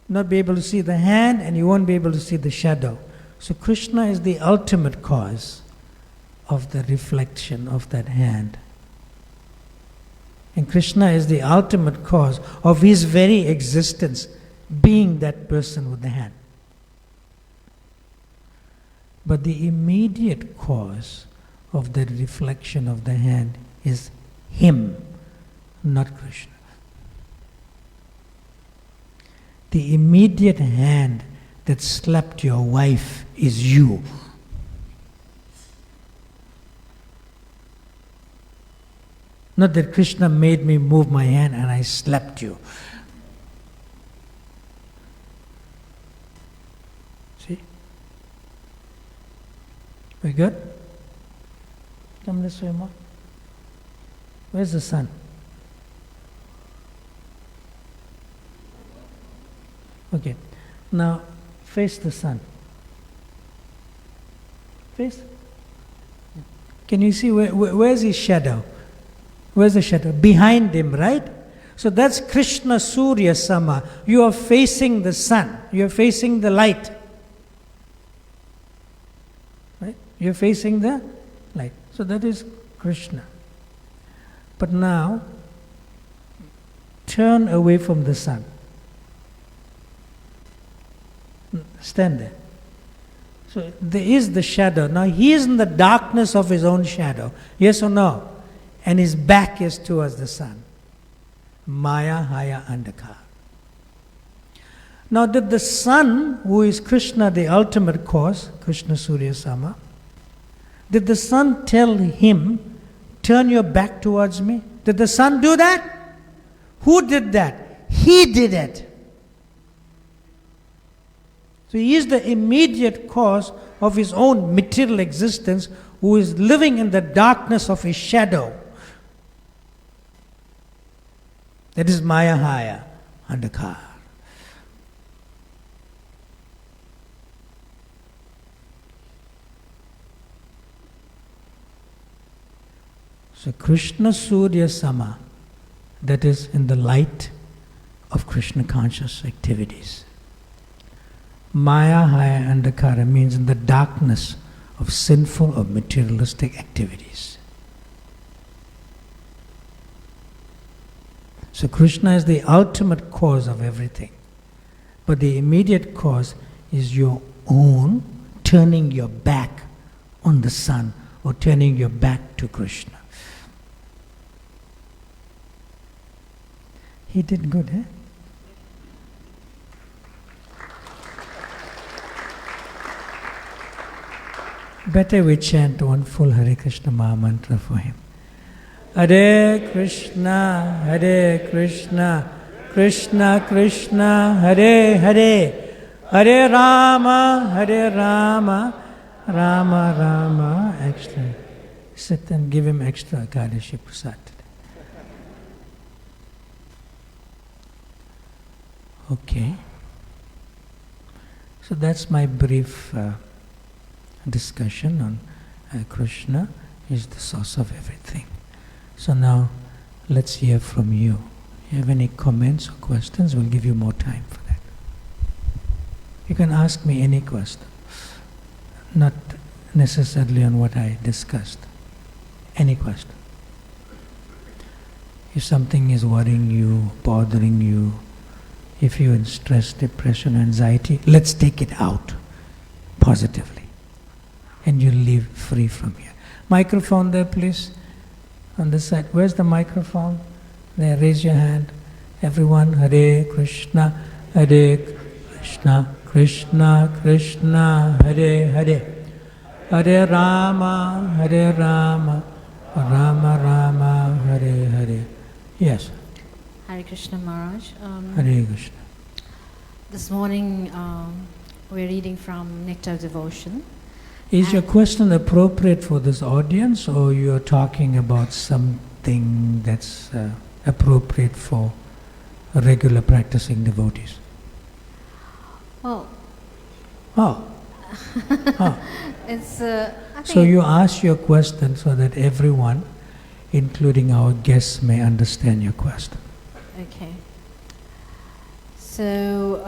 not be able to see the hand, and you won't be able to see the shadow. So Krishna is the ultimate cause of the reflection of that hand. And Krishna is the ultimate cause of his very existence, being that person with the hand. But the immediate cause of the reflection of the hand is him, not Krishna. The immediate hand that slapped your wife is you. Not that Krishna made me move my hand and I slapped you. See? We good? Come this way more. Where's the sun? Okay. Now face the sun. Face. Can you see where's his shadow? Where's the shadow? Behind him, right? So that's Krishna Surya Sama. You are facing the sun. You are facing the light. Right? You are facing the light. So that is Krishna. But now, turn away from the sun. Stand there. So there is the shadow. Now he is in the darkness of his own shadow. Yes or no? And his back is towards the sun. Maya, Haya, Andhakar. Now did the sun, who is Krishna, the ultimate cause, Krishna Surya Sama, did the sun tell him, turn your back towards me? Did the sun do that? Who did that? He did it. So he is the immediate cause of his own material existence, who is living in the darkness of his shadow. That is Maya Haya, Andhakar. So Krishna Surya Sama, that is in the light of Krishna conscious activities. Maya Haya Andhakara means in the darkness of sinful or materialistic activities. So Krishna is the ultimate cause of everything. But the immediate cause is your own turning your back on the sun or turning your back to Krishna. He did good, eh? Better we chant one full Hare Krishna Maha Mantra for him. Hare Krishna, Krishna Krishna, Hare Hare, Hare Rama, Rama Rama, extra. Sit and give him extra Ekadashi Prasad today. Okay. So that's my brief discussion on Krishna is the source of everything. So now let's hear from you. You have any comments or questions? We'll give you more time for that. You can ask me any question, not necessarily on what I discussed. Any question. If something is worrying you, bothering you, if you're in stress, depression, anxiety, let's take it out positively. And you'll leave free from here. Microphone there, please. On this side. Where's the microphone? There, raise your hand. Everyone, Hare Krishna, Krishna Krishna, Hare Hare. Hare Rama, Rama Rama, Hare Hare. Yes. Hare Krishna Maharaj. Hare Krishna. This morning we're reading from Nectar of Devotion. Is your question appropriate for this audience, or you're talking about something that's appropriate for regular practicing devotees? Well, Oh. it's. I think So you ask your question so that everyone, including our guests, may understand your question. Okay. So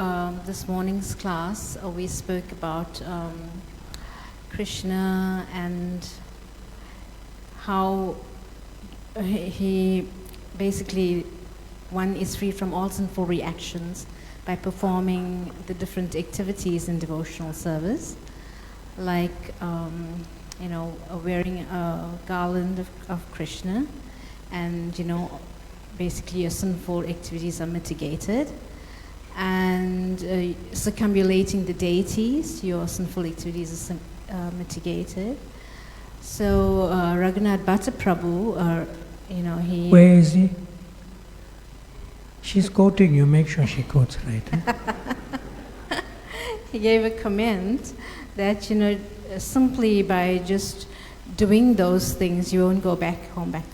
this morning's class, we spoke about Krishna and how he basically, one is free from all sinful reactions by performing the different activities in devotional service, like wearing a garland of Krishna, and basically your sinful activities are mitigated, and circumambulating the deities, your sinful activities are mitigated. So Raghunath Bhatta Prabhu, he... Where is he? She's quoting you, make sure she quotes right. He gave a comment that, simply by just doing those things, you won't go back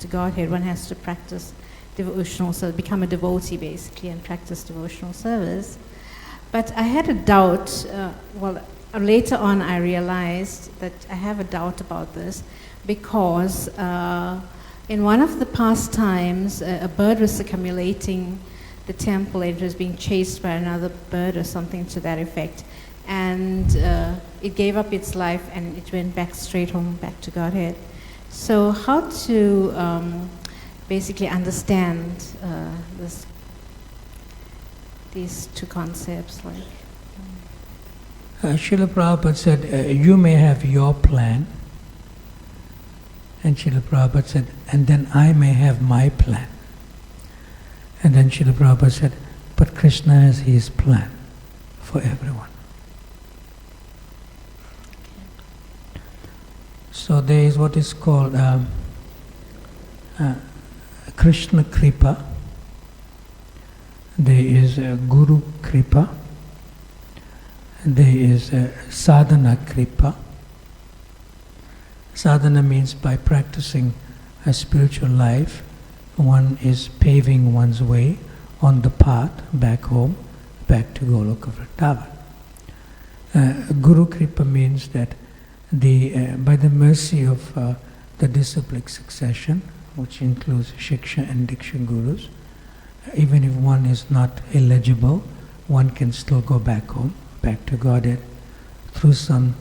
to Godhead. One has to practice devotional service, become a devotee basically, and practice devotional service. But I had a doubt, later on I realized that I have a doubt about this, because in one of the past times, a bird was circumambulating the temple, and it was being chased by another bird or something to that effect. And it gave up its life and it went back straight home, back to Godhead. So how to basically understand these two concepts? Srila Prabhupada said, you may have your plan. And Srila Prabhupada said, and then I may have my plan. And then Srila Prabhupada said, but Krishna has his plan for everyone. So there is what is called Krishna Kripa, there is Guru Kripa, there is Sadhana Kripa. Sadhana means by practicing a spiritual life, one is paving one's way on the path back home, back to Goloka Vrindavan. Guru Kripa means that by the mercy of the disciplic succession, which includes Shiksha and Diksha Gurus, even if one is not eligible, one can still go back home, back to Godhead, through some,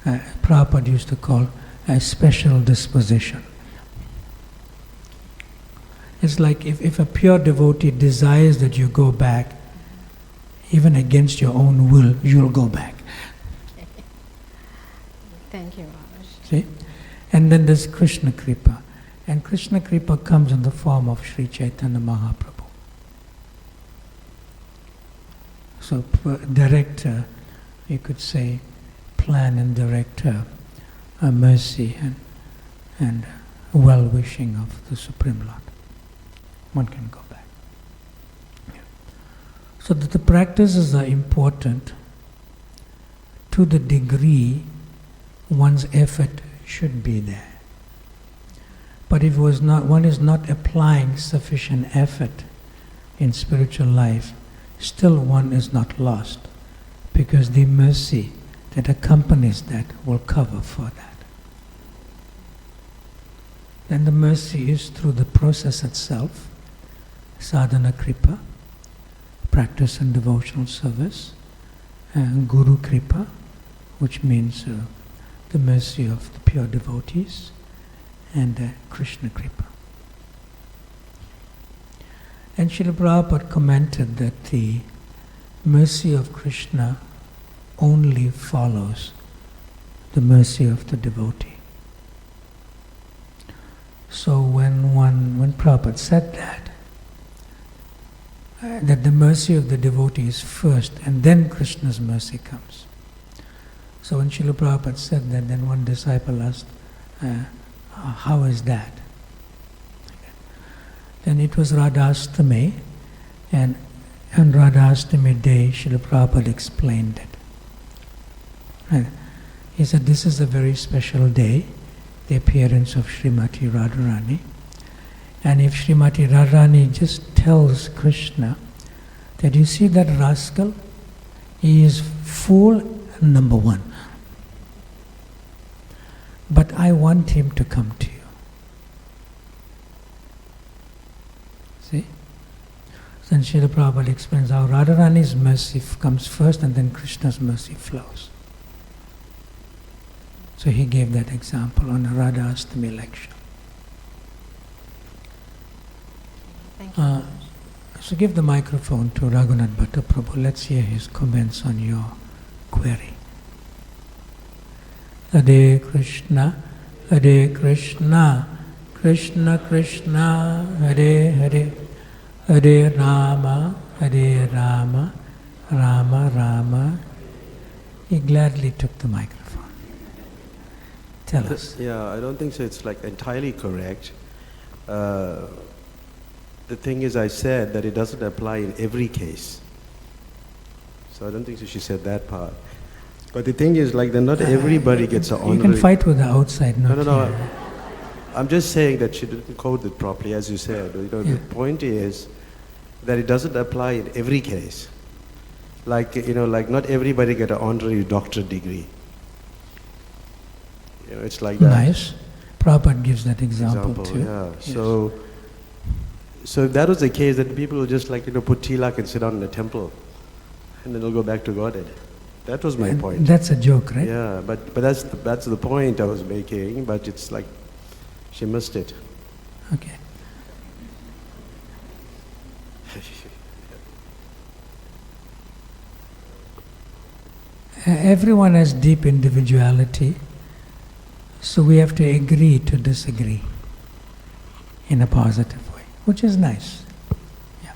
Prabhupada used to call a special disposition. It's like if a pure devotee desires that you go back, even against your own will, you'll go back. Thank you, Raj. See? And then there's Krishna Kripa. And Krishna Kripa comes in the form of Sri Chaitanya Mahaprabhu. So direct, you could say, plan and direct mercy and well-wishing of the Supreme Lord. One can go back. Yeah. So that the practices are important to the degree one's effort should be there. But if one is not applying sufficient effort in spiritual life, still one is not lost, because the mercy that accompanies that will cover for that. And the mercy is through the process itself, sadhana kripa, practice and devotional service, and guru kripa, which means the mercy of the pure devotees, and Krishna kripa. And Srila Prabhupada commented that the mercy of Krishna only follows the mercy of the devotee. So when Prabhupada said that the mercy of the devotee is first and then Krishna's mercy comes. So when Srila Prabhupada said that, then one disciple asked, how is that? Then it was Radhastami, and on Radhastami day, Srila Prabhupada explained it. And he said this is a very special day, the appearance of Srimati Radharani. And if Srimati Radharani just tells Krishna that you see that rascal, he is fool number one. But I want him to come to you. See? Then Srila Prabhupada explains how Radharani's mercy comes first and then Krishna's mercy flows. So he gave that example on the Radha Astami lecture. Thank you. So give the microphone to Raghunath Bhatta Prabhu. Let's hear his comments on your query. Hare Krishna, Krishna Krishna, Hare Hare, Hare Rama, Rama Rama. He gladly took the microphone. Tell us. Yeah, I don't think so. It's like entirely correct. The thing is, I said that it doesn't apply in every case. So I don't think so she said that part. But the thing is, like, that not everybody gets an honorary... You can fight with the outside, not No. here. I'm just saying that she didn't quote it properly, as you said. You know, Yeah. The point is that it doesn't apply in every case. Like, you know, like not everybody get an honorary doctorate degree. You know, it's like that. Nice. Prabhupada gives that example too. Yeah. Yes. So if that was the case, then people will just like, you know, put tilak and sit down in the temple, and then they'll go back to Godhead. That was my And point. that's a joke, right? Yeah, but that's the point I was making. But it's like she missed it. Okay. Everyone has deep individuality, so we have to agree to disagree in a positive way, which is nice. Yeah.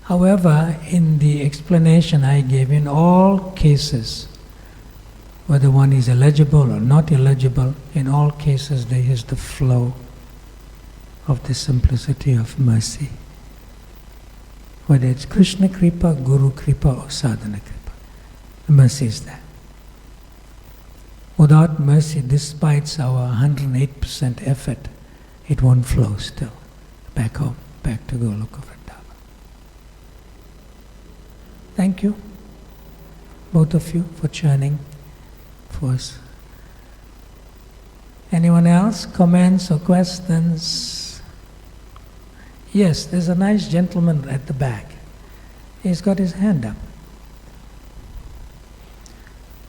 However, in the explanation I gave, in all cases, whether one is eligible or not eligible, in all cases there is the flow of the simplicity of mercy. Whether it's Krishna Kripa, Guru Kripa or Sadhana Kripa. The mercy is there. Without mercy, despite our 108% effort, it won't flow still. Back home, back to Goloka Vrindavan. Thank you, both of you, for churning for us. Anyone else? Comments or questions? Yes, there's a nice gentleman at the back. He's got his hand up.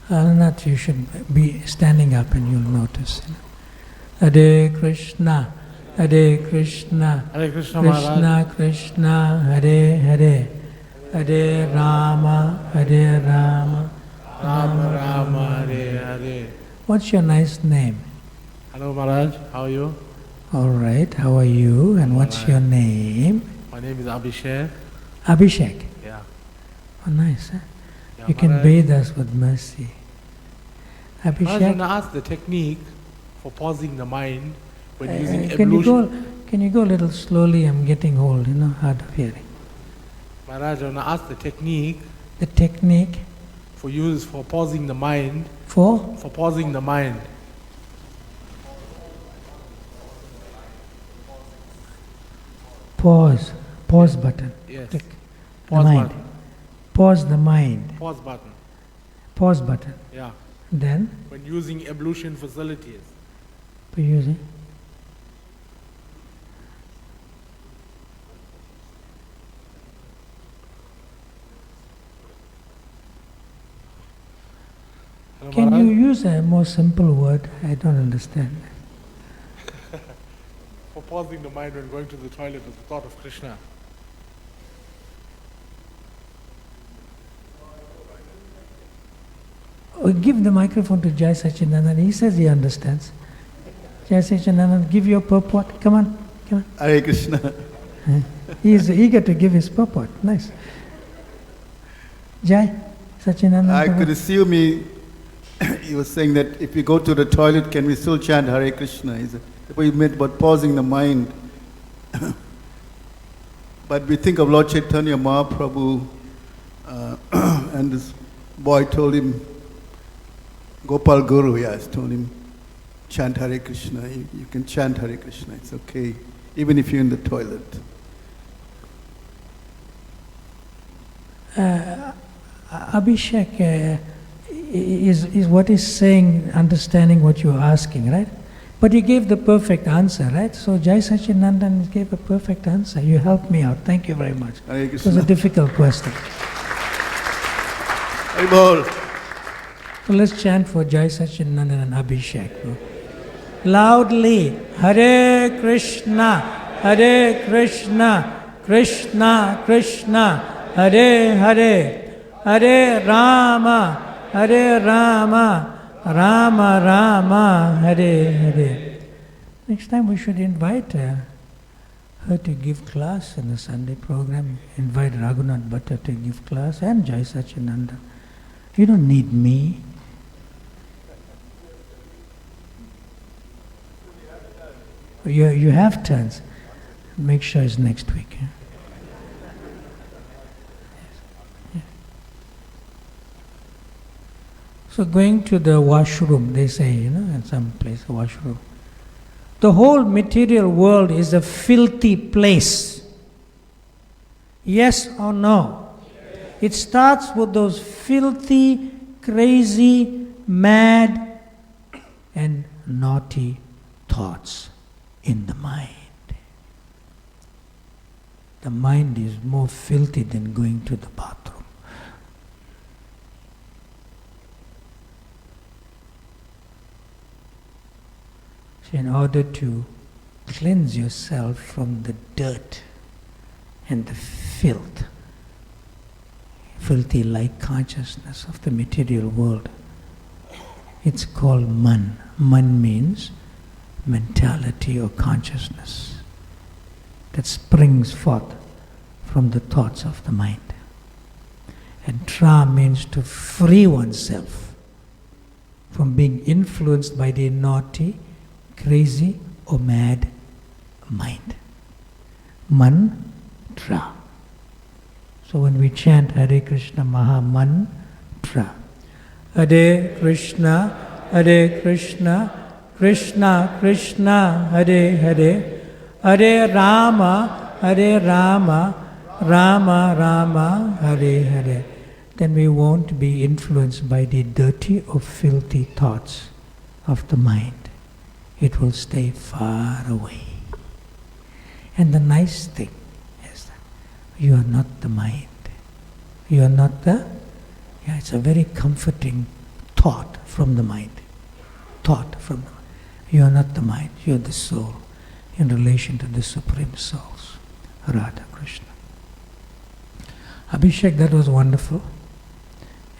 Anant, you should be standing up and you'll notice. Hare Krishna, Hare Krishna, Hare Krishna, Krishna Krishna, Hare Hare, Hare Rama, Hare Rama, Rama Rama, Hare Hare. What's your nice name? Hello Maharaj, how are you? All right, how are you? And what's your name? My name is Abhishek. Abhishek. Yeah. Oh, nice, huh? Yeah, You can Maharaj. bathe us with mercy. Maharaj, I want Abhishek, to ask the technique for pausing the mind when using can you go a little slowly? I'm getting old, hard of hearing. Maharaj, I want to ask the technique The technique for pausing the mind. for For pausing the mind. pause button. Yes. Click. Pause the mind. button. Pause the mind. Pause button. Pause button. Yeah. Then, When using ablution facilities. by using Hello, Can Maharaj? you use a more simple word? I don't understand. For pausing the mind when going to the toilet with the thought of Krishna. Give the microphone to Jai Sachinandan. He says he understands. Jai Sachinandan, give your purport. Come on. Hare Krishna. He is eager to give his purport. Nice. Jai Sachinandan. I come could on. assume he was saying that if we go to the toilet, can we still chant Hare Krishna? He said, we meant about pausing the mind. But we think of Lord Chaitanya Mahaprabhu, and this boy told him, Gopal Guru, yes, told him, chant Hare Krishna. You can chant Hare Krishna, it's okay, even if you're in the toilet. Abhishek is what he's saying, understanding what you're asking, right? But you gave the perfect answer, right? So Jai Sachinandan gave a perfect answer. You helped me out. Thank you very much. Hare It was Krishna. a difficult question. Hare Bol. So let's chant for Jai Sachinandan and Abhishek. Loudly, Hare Krishna, Hare Krishna, Krishna Krishna, Hare Hare, Hare Rama, Hare Rama, Rama Rama, Hare Hare. Next time we should invite her to give class in the Sunday program. Invite Raghunath Bhatta to give class and Jai Sachinandan. You don't need me. You have turns. Make sure it's next week. Yeah? Yes. So going to the washroom, they say, in some place, a washroom. The whole material world is a filthy place. Yes or no? Yes. It starts with those filthy, crazy, mad, and naughty thoughts in the mind. The mind is more filthy than going to the bathroom. So in order to cleanse yourself from the dirt and the filth, filthy like consciousness of the material world, it's called man. Man means mentality or consciousness that springs forth from the thoughts of the mind. And tra means to free oneself from being influenced by the naughty, crazy or mad mind. Mantra. So when we chant Hare Krishna Maha Mantra, Hare Krishna, Hare Krishna, Krishna Krishna, Hare Hare, Hare Rama, Hare Rama, Rama Rama, Hare Hare, then we won't be influenced by the dirty or filthy thoughts of the mind. It will stay far away. And the nice thing is that you are not the mind. You are not it's a very comforting thought from the mind. Thought from the mind. You are not the mind, you are the soul in relation to the Supreme Souls, Radha Krishna. Abhishek, that was wonderful.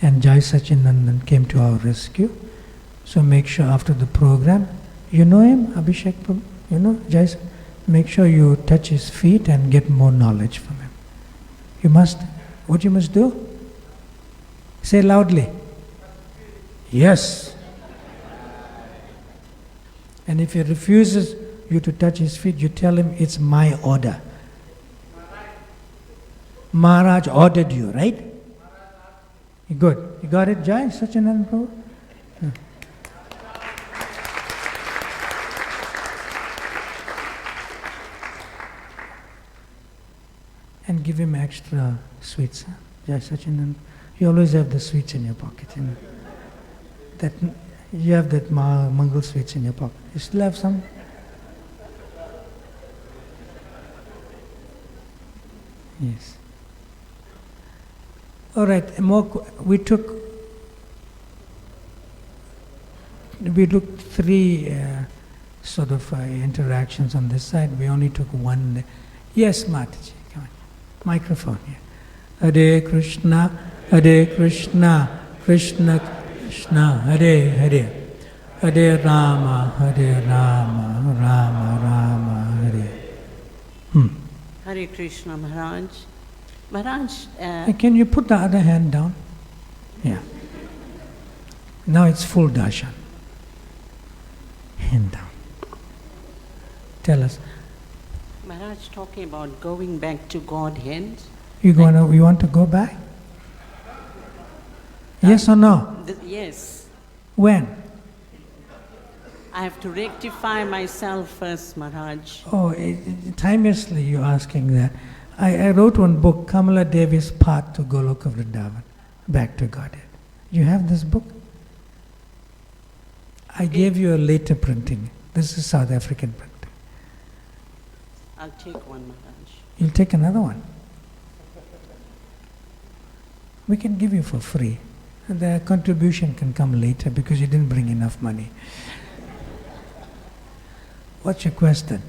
And Jai Sachinandan came to our rescue. So make sure after the program, you know him, Abhishek, you know, Jai, make sure you touch his feet and get more knowledge from him. You must, what you must do? Say loudly. Yes. And if he refuses you to touch his feet, you tell him it's my order. Maharaj ordered you, right? Good. You got it, Jai Sachinandan Prabhu? Yeah. And give him extra sweets. Huh? Jai Sachinandan. You always have the sweets in your pocket. You know? That you have that Mangal sweets in your pocket. You still have some? Yes. All right. We looked three sort of interactions on this side. We only took one. Yes, Mataji, come on. Microphone here. Hare Krishna, Hare Krishna, Krishna Krishna, Hare Hare, Hare Rama, Hare Rama, Rama Rama, Hare. Hare Krishna, Maharaj. Maharaj... Can you put the other hand down? Yeah. Now it's full darshan. Hand down. Tell us. Maharaj talking about going back to Godhead. You want to go back? Yes or no? Yes. When? I have to rectify myself first, Maharaj. Oh, timelessly you're asking that. I wrote one book, Kamala Devi's Path to Goloka Vrindavan, Back to Godhead. You have this book? I gave you a later printing. This is South African printing. I'll take one, Maharaj. You'll take another one. We can give you for free. The contribution can come later because you didn't bring enough money. What's your question?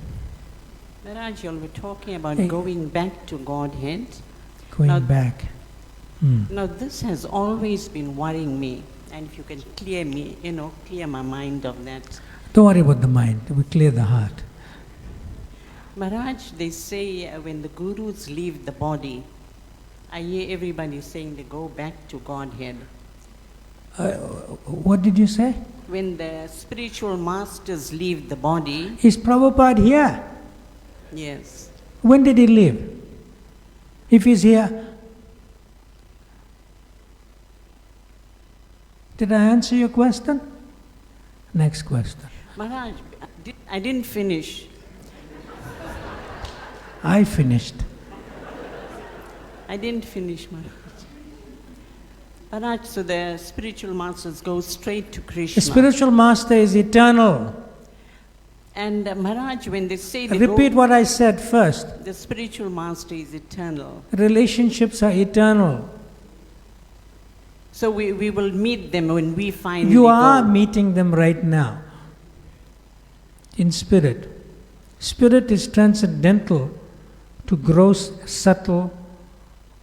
Maharaj, you were talking about Hey. going back to Godhead. Going back. Now this has always been worrying me, and if you can clear me, clear my mind of that. Don't worry about the mind. We clear the heart. Maharaj, they say when the gurus leave the body, I hear everybody saying they go back to Godhead. What did you say? When the spiritual masters leave the body. Is Prabhupada here? Yes. When did he leave? If he's here. Did I answer your question? Next question. Maharaj, I didn't finish. I finished. I didn't finish, Maharaj. Maharaj, so the spiritual masters go straight to Krishna. The spiritual master is eternal. And Maharaj, when they say they Repeat what I said first. the spiritual master is eternal. Relationships are eternal. So we will meet them when we finally You are go. meeting them right now. In spirit. Spirit is transcendental to gross, subtle,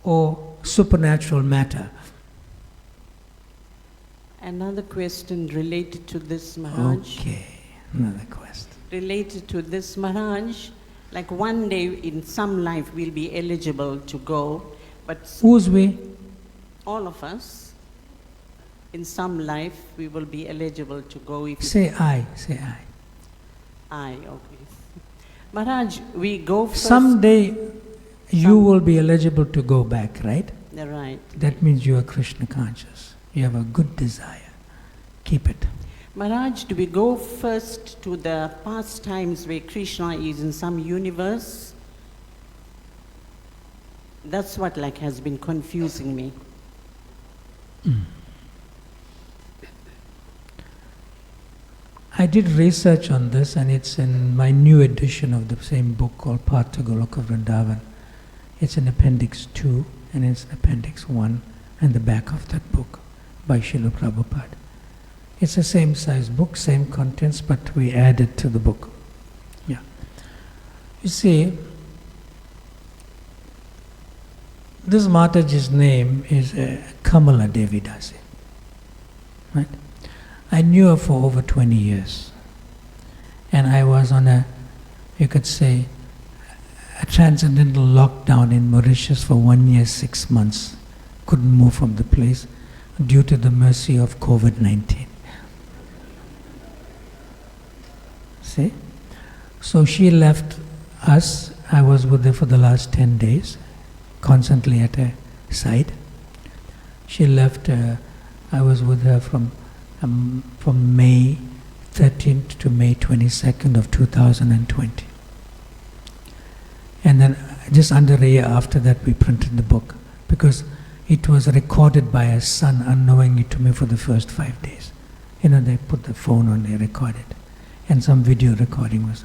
or supernatural matter. Another question related to this, Maharaj. Okay, another question. Related to this, Maharaj, like one day in some life we'll be eligible to go, but Who's we? all of us, in some life we will be eligible to go. If Say I, say I. okay. Maharaj, we go first. Someday you will be eligible to go back, right? Right. That means you are Krishna conscious. You have a good desire. Keep it. Maharaj, do we go first to the past times where Krishna is in some universe? That's what has been confusing me. I did research on this, and it's in my new edition of the same book called Path to Goloka Vrindavan. It's in Appendix 2 and it's in Appendix 1 and the back of that book by Srila Prabhupada. It's the same size book, same contents, but we added to the book. Yeah. You see, this Mataji's name is Kamala Devi Dasi. Right? I knew her for over 20 years. And I was on a transcendental lockdown in Mauritius for 1 year, 6 months. Couldn't move from the place due to the mercy of COVID-19. See? So she left us. I was with her for the last 10 days, constantly at her side. She left, I was with her from May 13th to May 22nd of 2020. And then just under a year after that we printed the book, because it was recorded by her son unknowingly to me for the first 5 days. They put the phone on, they recorded, and some video recording was.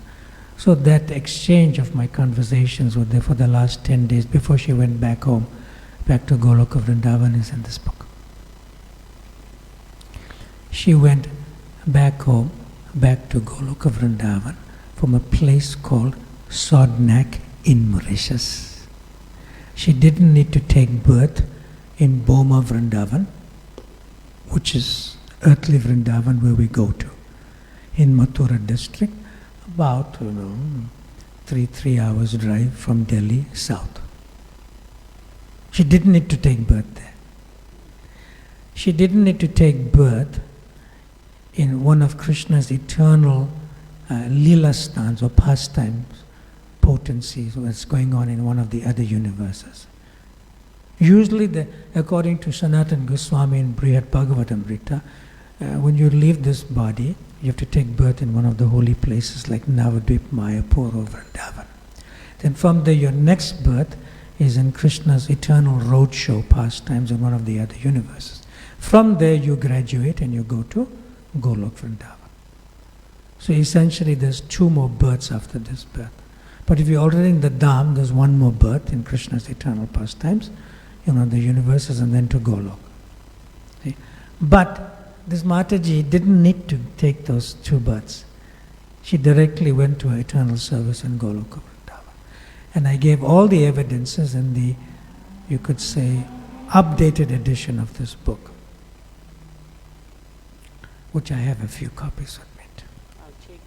So that exchange of my conversations with her for the last 10 days before she went back home, back to Goloka Vrindavan, is in this book. She went back home, back to Goloka Vrindavan, from a place called Sodnak in Mauritius. She didn't need to take birth in Boma Vrindavan, which is earthly Vrindavan where we go to, in Mathura district, about 3 hours drive from Delhi south. She didn't need to take birth there. She didn't need to take birth in one of Krishna's eternal lila stans or pastimes, potency that's going on in one of the other universes. Usually, according to Sanatana Goswami in Brhat Bhagavatamrita, when you leave this body, you have to take birth in one of the holy places like Navadvip, Mayapur, or Vrindavan. Then from there, your next birth is in Krishna's eternal roadshow pastimes in one of the other universes. From there, you graduate and you go to Golok Vrindavan. So essentially, there's 2 more births after this birth. But if you're already in the Dham, there's 1 more birth in Krishna's eternal pastimes, the universes, and then to Golok. See? But this Mataji didn't need to take those 2 births. She directly went to her eternal service in Golok Vrindavan. And I gave all the evidences in the, you could say, updated edition of this book, which I have a few copies with me too. I'll check.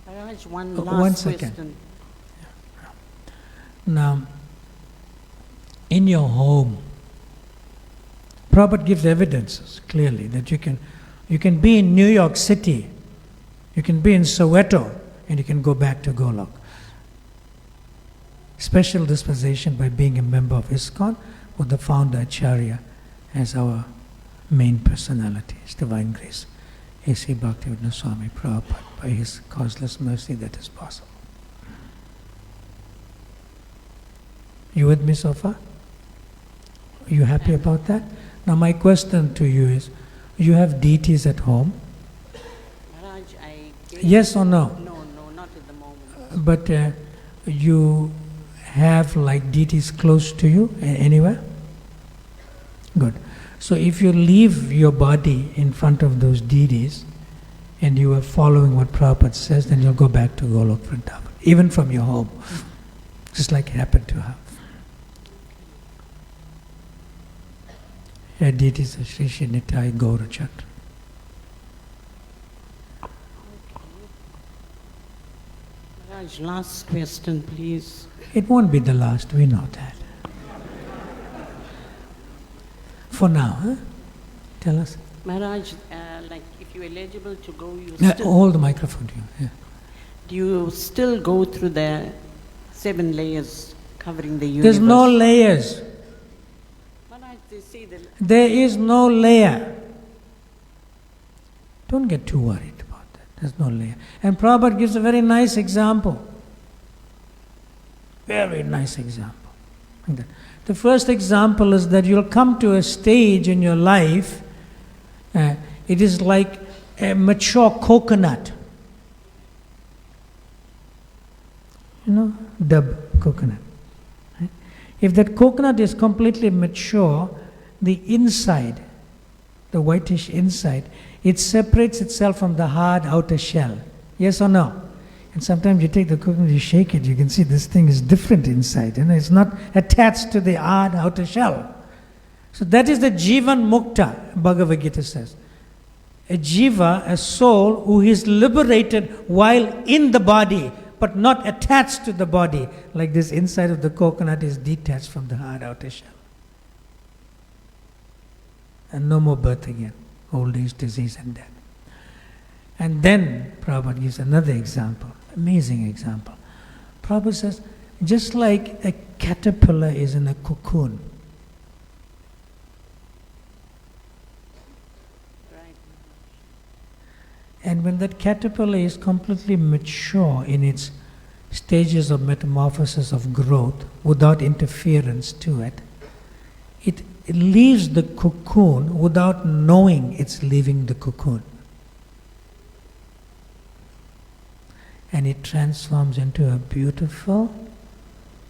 Maharaj, one Oh, last one second. question. Now, in your home, Prabhupada gives evidences clearly that you can be in New York City, you can be in Soweto, and you can go back to Golok. Special dispensation by being a member of ISKCON with the founder Acharya as our main personality, His Divine Grace, A.C. Bhaktivedanta Swami Prabhupada, by his causeless mercy that is possible. You with me so far? Are you happy about that? Now my question to you is, you have deities at home? Maharaj, Yes or no? No, not at the moment. But you have like deities close to you anywhere? Good. So if you leave your body in front of those deities and you are following what Prabhupada says, then you'll go back to Golok Vrindavan, even from your home, just like it happened to her. Her deities are Sri Sri Nitai Gaurachandra. Maharaj, last question, please. It won't be the last, we know that. For now, huh? Tell us. Maharaj, like if you're eligible to go, Hold the microphone to you. Yeah. Do you still go through the 7 layers covering the universe? There's no layers. Maharaj, they say that There is no layer. Don't get too worried about that. There's no layer. And Prabhupada gives a very nice example. Very nice example. Like that. The first example is that you'll come to a stage in your life, it is like a mature coconut. Dub coconut. Right? If that coconut is completely mature, the inside, the whitish inside, it separates itself from the hard outer shell. Yes or no? And sometimes you take the coconut, you shake it, you can see this thing is different inside. It's not attached to the hard outer shell. So that is the Jivan Mukta, Bhagavad Gita says. A jiva, a soul who is liberated while in the body, but not attached to the body, like this inside of the coconut is detached from the hard outer shell. And no more birth again, old age, disease and death. And then Prabhupada gives another example, amazing example. Prabhupada says, just like a caterpillar is in a cocoon, and when that caterpillar is completely mature in its stages of metamorphosis of growth, without interference to it, it leaves the cocoon without knowing it's leaving the cocoon. And it transforms into a beautiful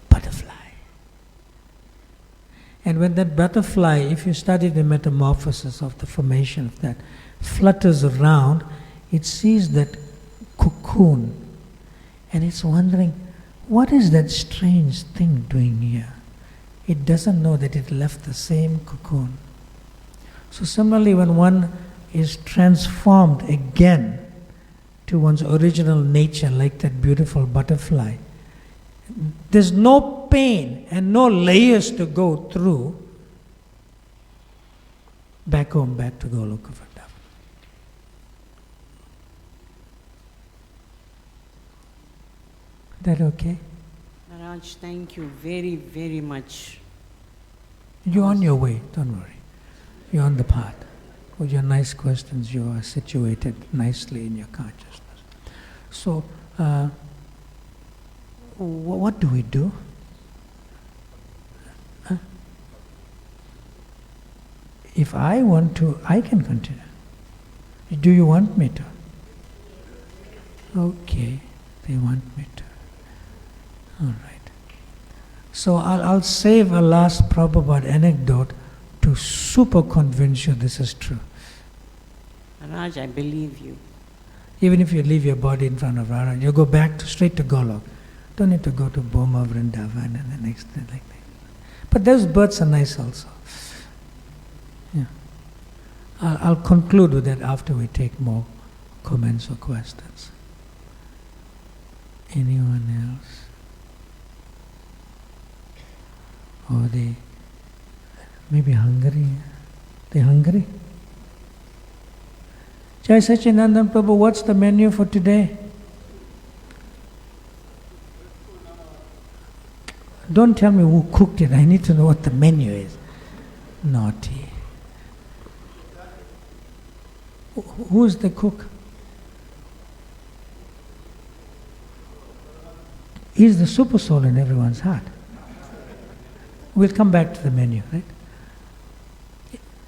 butterfly. And when that butterfly, if you study the metamorphosis of the formation of that, flutters around, it sees that cocoon and it's wondering, what is that strange thing doing here? It doesn't know that it left the same cocoon. So similarly, when one is transformed again to one's original nature, like that beautiful butterfly, there's no pain and no layers to go through back home, back to Goloka Vrindavan. That okay? Maharaj, thank you very, very much. You're on your way, don't worry. You're on the path. With your nice questions, you are situated nicely in your consciousness. So, what do we do? If I want to, I can continue. Do you want me to? Okay, they want me to. All right. So I'll save a last Prabhupada anecdote to super convince you this is true. Maharaj, I believe you. Even if you leave your body in front of Radha, you go back straight to Golok. Don't need to go to Boma, Vrindavan and the next thing like that. But those birds are nice also. Yeah. I'll conclude with that after we take more comments or questions. Anyone else? Or they maybe hungry? They hungry? Jai Sachinandan Prabhu, what's the menu for today? Don't tell me who cooked it. I need to know what the menu is. Naughty. Who's the cook? He's the super soul in everyone's heart. We'll come back to the menu, right?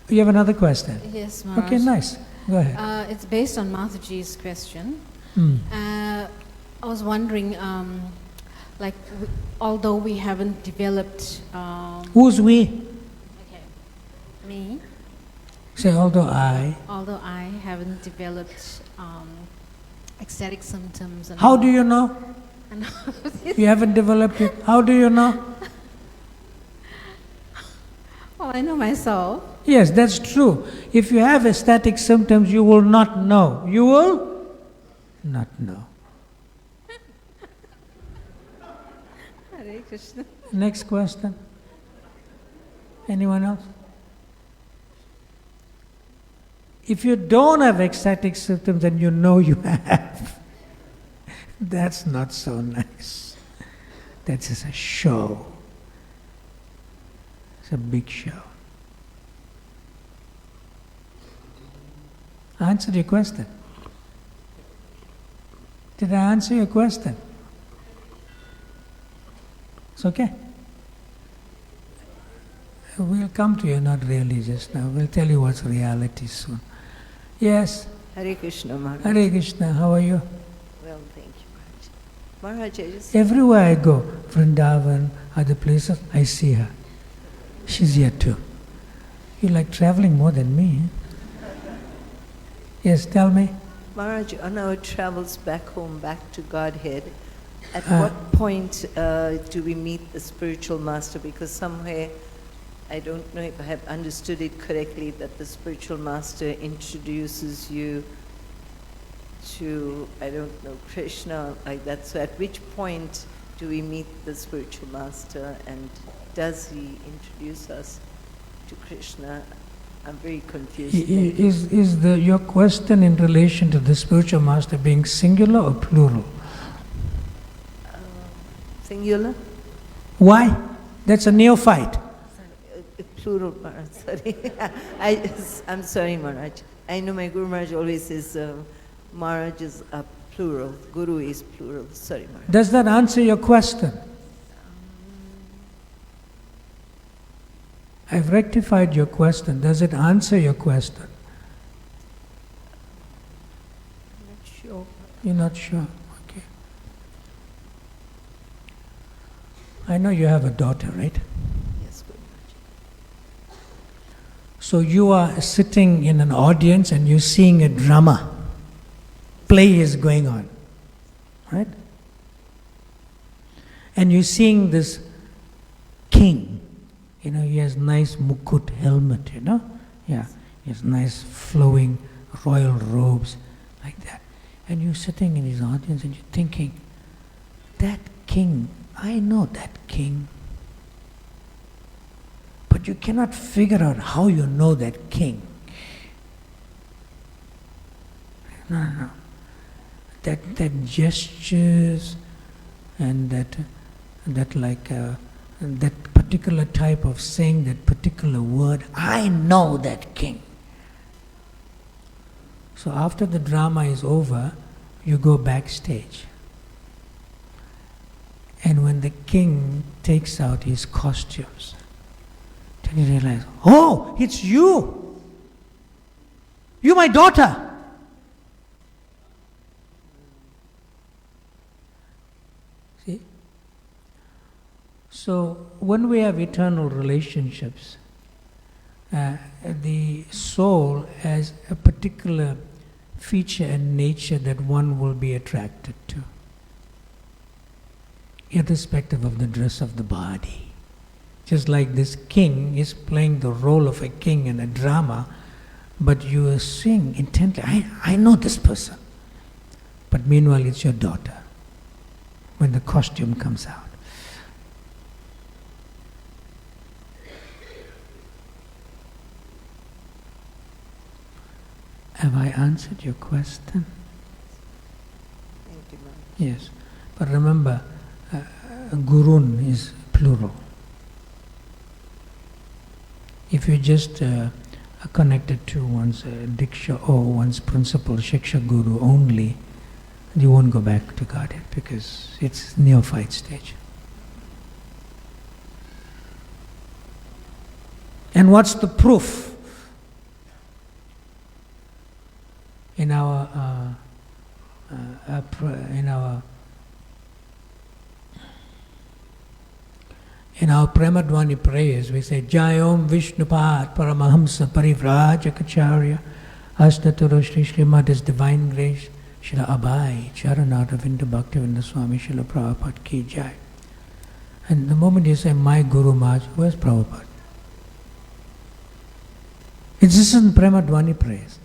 You have another question? Yes, Maharaj. Okay, nice. Go ahead. It's based on Mataji's question. Mm. I was wondering, although we haven't developed... Who's we? Okay, me. Say, although I haven't developed ecstatic symptoms. And How do you know? You haven't developed it. How do you know? Oh, I know myself. Yes, that's true. If you have ecstatic symptoms, you will not know. You will not know. Hare Krishna. Next question. Anyone else? If you don't have ecstatic symptoms and you know you have, that's not so nice. That's just a show. It's a big show. I answered your question. Did I answer your question? It's okay. We'll come to you, not really just now. We'll tell you what's reality soon. Yes? Hare Krishna, Maharaj. Hare Krishna, how are you? Well, thank you, Maharaj. Maharaj, I just... Everywhere I go, Vrindavan, other places, I see her. She's here too. You like traveling more than me. Yes, tell me. Maharaj, on our travels back home, back to Godhead, at what point do we meet the spiritual master? Because somewhere, I don't know if I have understood it correctly, that the spiritual master introduces you to, I don't know, Krishna, like that. So at which point do we meet the spiritual master, and does he introduce us to Krishna? I'm very confused. Is your question in relation to the spiritual master being singular or plural? Singular? Why? That's a neophyte. Plural, Maharaj, sorry. I'm sorry, Maharaj. I know my Guru Maharaj always says Maharaj is plural, Guru is plural. Sorry, Maharaj. Does that answer your question? I've rectified your question. Does it answer your question? I'm not sure. You're not sure? Okay. I know you have a daughter, right? Yes, Guru Maharaj. So you are sitting in an audience and you're seeing a drama. Play is going on, right? And you're seeing this king. You know, he has nice mukut helmet, you know? Yeah, he has nice flowing royal robes, like that. And you're sitting in his audience and you're thinking, that king, I know that king. But you cannot figure out how you know that king. No. That gestures, and that particular type of saying that particular word, I know that king. So after the drama is over, you go backstage. And when the king takes out his costumes, then you realize, oh, it's you! You're my daughter! See? So when we have eternal relationships, the soul has a particular feature and nature that one will be attracted to, irrespective of the dress of the body. Just like this king is playing the role of a king in a drama, but you are seeing intently, I know this person. But meanwhile it's your daughter, when the costume comes out. Have I answered your question? Thank you, Maharaj. Yes. But remember, gurun is plural. If you just are connected to one's diksha or one's principal shiksha guru only, you won't go back to Godhead because it's neophyte stage. And what's the proof? In our Premadwani prayers, we say, Jayom Vishnupad Paramahamsa Parivrajacharya Astatara Shri Srimad is Divine Grace Shila Abhay Charanata Vinda Bhaktivinoda Swami Shila Prabhupada Ki Jai. And the moment you say, my Guru Maharaj, where's Prabhupada? It's just in Premadwani prayers.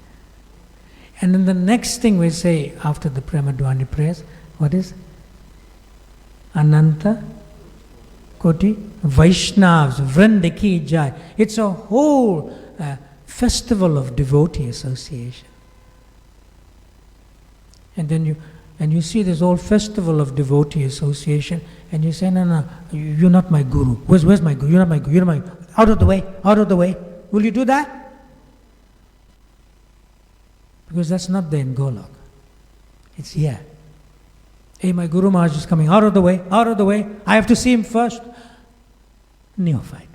And then the next thing we say after the Premadwani prayers, what is? Ananta Koti Vaishnavas Vrinda Ki Jai. It's a whole festival of devotee association. And then you see this whole festival of devotee association, and you say, no, you're not my guru. Where's my guru? You're not my guru. You're not my. Out of the way. Out of the way. Will you do that? Because that's not there in Golok. It's here. Hey, my Guru Maharaj is coming. Out of the way, out of the way. I have to see him first. Neophyte.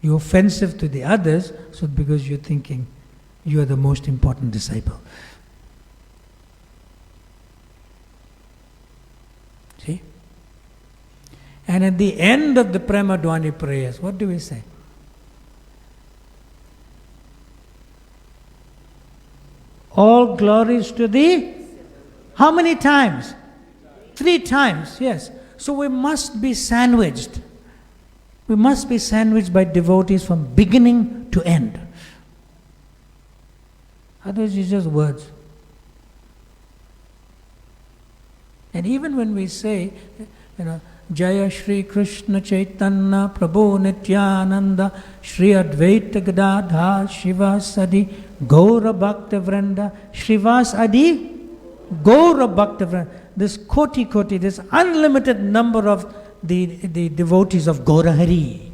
You're offensive to the others, so because you're thinking you are the most important disciple. See? And at the end of the Premadwani prayers, what do we say? All glories to Thee. How many times? 3 times, yes. So we must be sandwiched. We must be sandwiched by devotees from beginning to end. Otherwise it's just words. And even when we say, Jaya Shri Krishna Chaitanya Prabhu Nityananda Shri Advaita Gadadhar Shivas Adi Gaura Bhakta Vrinda Shrivas Adi Gaura Bhakta Vrinda. This koti, this unlimited number of the devotees of Gaura Hari.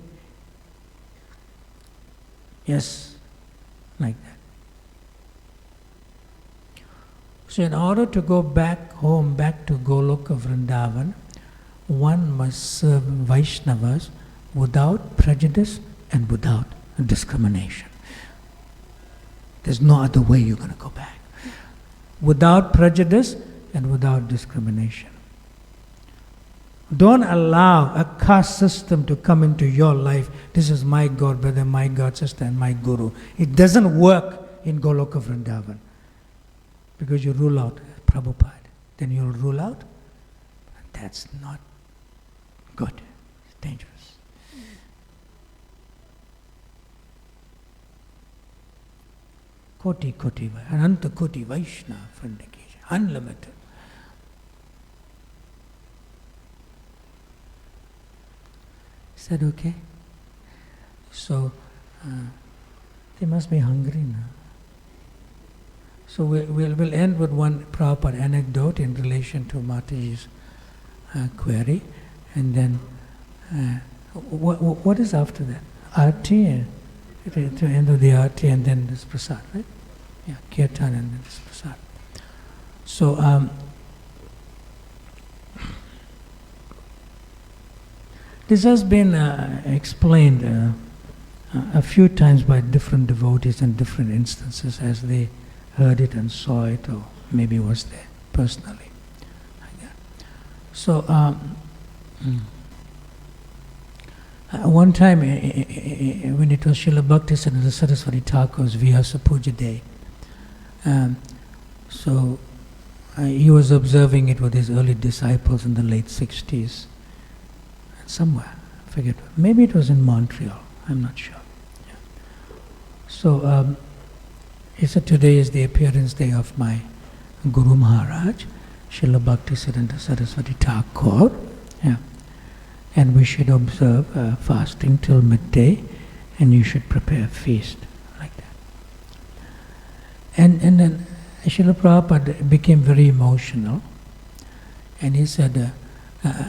Yes, like that. So in order to go back home, back to Goloka Vrindavan, one must serve Vaishnavas without prejudice and without discrimination. There's no other way you're going to go back. Without prejudice and without discrimination. Don't allow a caste system to come into your life. This is my God brother, my God sister, and my Guru. It doesn't work in Goloka Vrindavan. Because you rule out Prabhupada. Then you'll rule out. That's not good. It's dangerous. Koti, Ananta Koti Vaishnava Vrindakesha. Unlimited. Is that okay? So, they must be hungry now. So we'll end with one proper anecdote in relation to Mataji's query, and then what is after that? Arti, to end of the Arti, and then this Prasad, right? Yeah, Kirtan and then this Prasad. So this has been explained a few times by different devotees in different instances as they heard it and saw it, or maybe was there personally. So one time when it was Srila Bhaktisiddhanta Saraswati Thakur's Vyasa Puja Day, so he was observing it with his early disciples in the late 60s, somewhere, I forget, maybe it was in Montreal, I'm not sure. Yeah. So he said, today is the appearance day of my Guru Maharaj, Srila Bhaktisiddhanta Saraswati Thakur, yeah. And we should observe fasting till midday, and you should prepare a feast, like that. And then Srila Prabhupada became very emotional, and he said,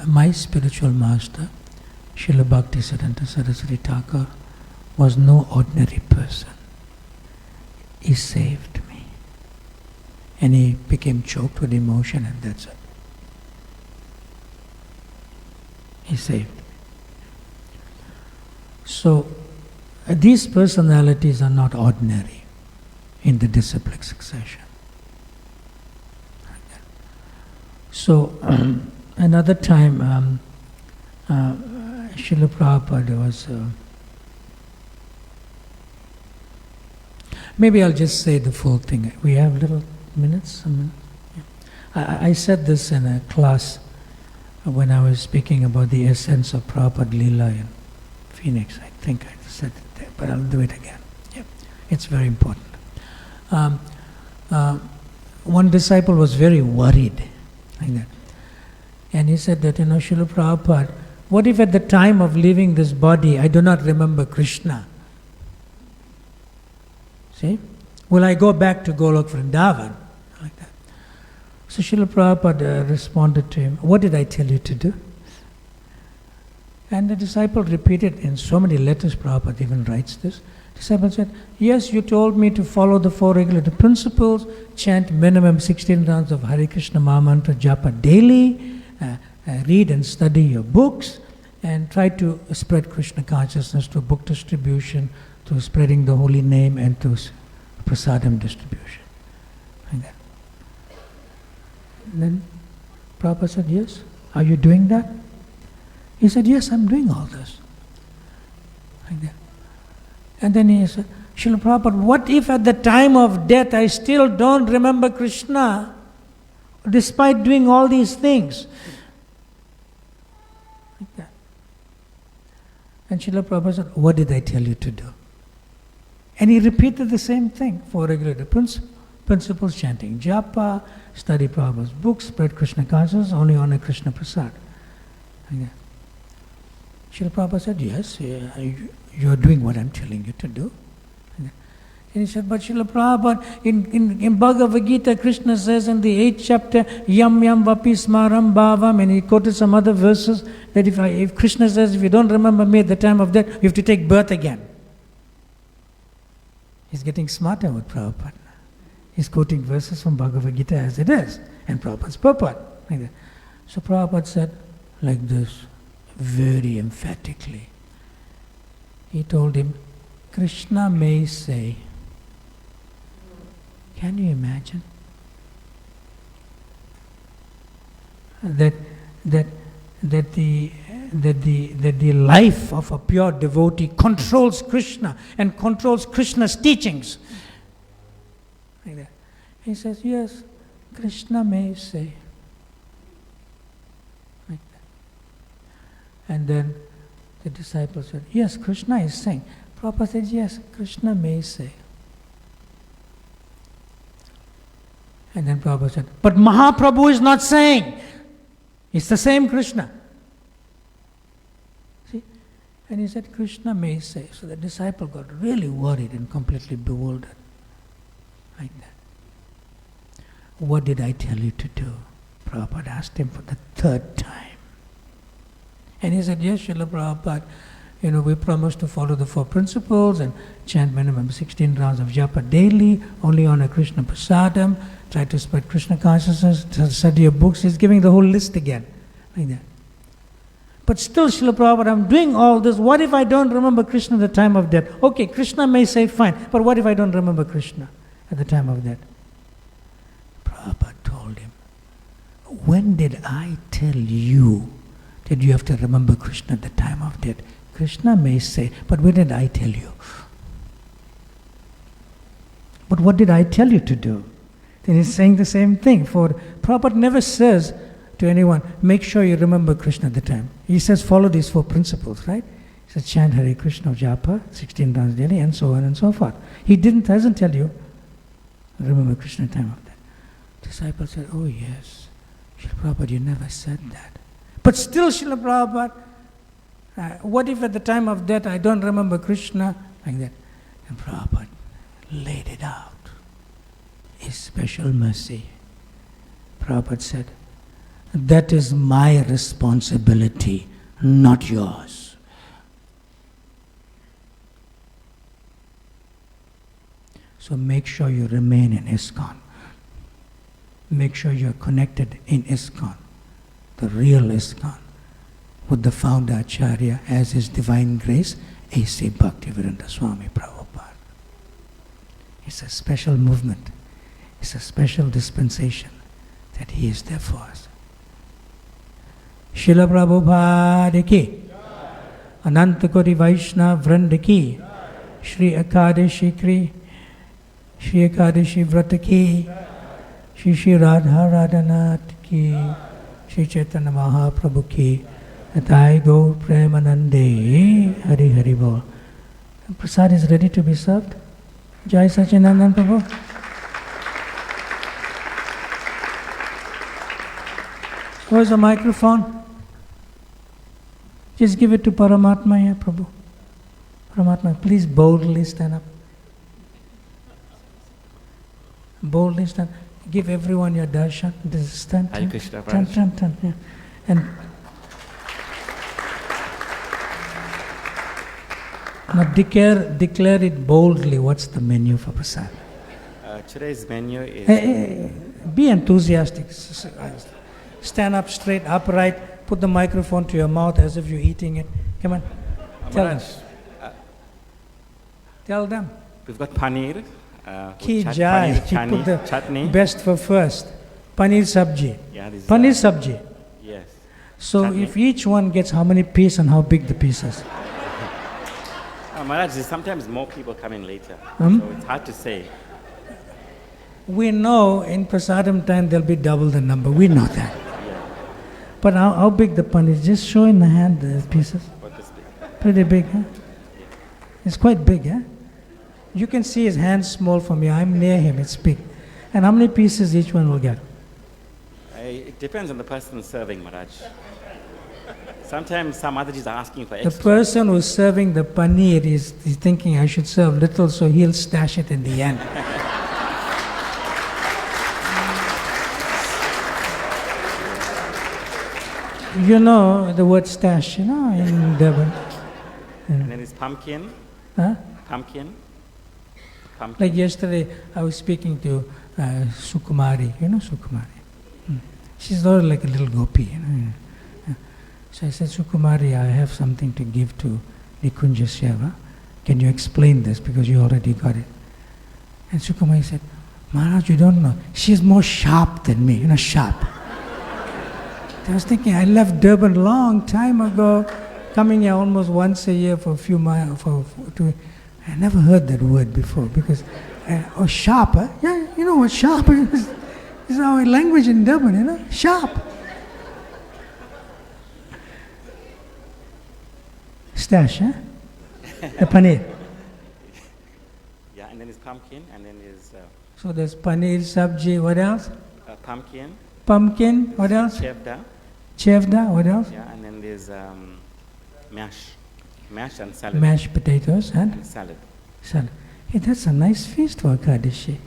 my spiritual master, Srila Bhaktisiddhanta Saraswati Thakur, was no ordinary person. He saved me. And he became choked with emotion, and that's it. He saved me. So, these personalities are not ordinary in the disciplic succession. So, another time, Srila Prabhupada was... maybe I'll just say the full thing. We have little minutes? Yeah. I said this in a class when I was speaking about the essence of Prabhupada Leela in Phoenix. I think I said it there, but I'll do it again. Yeah. It's very important. One disciple was very worried, like that. And he said that, Srila Prabhupada, what if at the time of leaving this body I do not remember Krishna? See? Will I go back to Golok Vrindavan? Like that. So Srila Prabhupada responded to him, what did I tell you to do? And the disciple repeated in so many letters, Prabhupada even writes this. The disciple said, yes, you told me to follow the 4 regulative principles, chant minimum 16 rounds of Hare Krishna Mahamantra Japa daily, read and study your books, and try to spread Krishna consciousness through book distribution, through spreading the holy name, and through prasadam distribution. Like that. And then Prabhupada said, yes, are you doing that? He said, yes, I'm doing all this. Like that. And then he said, Srila Prabhupada, what if at the time of death I still don't remember Krishna, despite doing all these things? Like that. And Srila Prabhupada said, what did I tell you to do? And he repeated the same thing, 4 regulative principles, chanting japa, study Prabhupada's books, spread Krishna consciousness, only honor Krishna Prasad. Like that. Srila Prabhupada said, yes, you are doing what I'm telling you to do. And he said, but Srila Prabhupada, in Bhagavad Gita, Krishna says in the 8th chapter, yam yam vapi smaram bhavam, and he quoted some other verses, that if Krishna says, if you don't remember me at the time of death, you have to take birth again. He's getting smarter with Prabhupada. He's quoting verses from Bhagavad Gita as it is, and Prabhupada's purport. Like that. So Prabhupada said like this, very emphatically. He told him, Krishna may say, can you imagine? That the life of a pure devotee controls Krishna and controls Krishna's teachings. Like that. He says, yes, Krishna may say. Like that. And then the disciple said, yes, Krishna is saying. Prabhupada said, yes, Krishna may say. And then Prabhupada said, but Mahaprabhu is not saying. It's the same Krishna. See? And he said, Krishna may say. So the disciple got really worried and completely bewildered. Like that. what did I tell you to do? Prabhupada asked him for the third time. And he said, yes, Srila Prabhupada, we promised to follow the 4 principles and chant minimum 16 rounds of japa daily, only on a Krishna prasadam, try to spread Krishna consciousness, study your books. He's giving the whole list again, like that. But still, Srila Prabhupada, I'm doing all this. What if I don't remember Krishna at the time of death? Okay, Krishna may say fine, but what if I don't remember Krishna at the time of death? Prabhupada told him, when did I tell you that you have to remember Krishna at the time of death? Krishna may say, but when did I tell you? But what did I tell you to do? Then he's saying the same thing. For Prabhupada never says to anyone, make sure you remember Krishna at the time. He says, follow these 4 principles, right? He says, chant Hare Krishna japa, 16 rounds daily, and so on and so forth. He doesn't tell you, remember Krishna at the time of death. Disciple said, oh yes, Srila Prabhupada, you never said that. But still, Srila Prabhupada, what if at the time of death I don't remember Krishna? Like that. And Prabhupada laid it out. His special mercy. Prabhupada said, that is my responsibility, not yours. So make sure you remain in ISKCON. Make sure you're connected in ISKCON, the real ISKCON, with the founder Acharya as His Divine Grace, A.C. Bhaktivedanta Swami Prabhupada. It's a special movement. It's a special dispensation that He is there for us. Srila Prabhupada ki, Anantakoti Vaishnava Vranda ki, Shri Ekadashi Kri, Shri Ekadashi Vrata ki, Shri Radha Radhanath ki, Shri Chaitanya Mahaprabhu ki, Atai Gaur Premanande, Hari Hari Bol. Prasad is ready to be served. Jai Sachinandan Prabhu. Where's the microphone? Just give it to Paramatma here, Prabhu. Paramatma, please boldly stand up. Boldly stand. Give everyone your darshan. Stand. Stand. Yeah. And now declare it boldly. What's the menu for prasad? Today's menu is... be enthusiastic. Stand up straight, upright. Put the microphone to your mouth as if you're eating it. Come on. Tell them. We've got paneer. Ki jai. He put the chutney. Best for first. Paneer sabji. Yeah, paneer sabji. Yes. So chutney. If each one gets how many pieces and how big the pieces? Maharaj, sometimes more people come in later. So it's hard to say. We know in prasadam time there'll be double the number. We know that. Yeah. But how big the paneer? Just show in the hand the pieces. What this big? Pretty big, huh? Yeah. It's quite big, huh? You can see his hand small from here. I'm near him, it's big. And how many pieces each one will get? It depends on the person serving, Maharaj. Sometimes some Mataji's are asking for extra. The person who's serving the paneer is thinking I should serve little, so he'll stash it in the end. You know the word stash, in Devon. And then it's pumpkin. Huh? Pumpkin. Like yesterday, I was speaking to Sukumari. You know Sukumari? She's sort of like a little gopi. So I said, Sukumari, I have something to give to Nikunja Seva. Can you explain this? Because you already got it. And Sukumari said, Maharaj, you don't know. She's more sharp than me, sharp. I was thinking, I left Durban a long time ago, coming here almost once a year for a few miles. I never heard that word before because, sharp, huh? Yeah, you know what sharp is? This is our language in Durban, sharp. Stash, huh? The paneer. Yeah, and then it's pumpkin, and then there's... So there's paneer, sabji, what else? Pumpkin. Pumpkin, what else? Chevda, what else? Yeah, and then there's mash and salad. Mashed potatoes and salad. Salad. Hey, that's a nice feast for Ekadashi.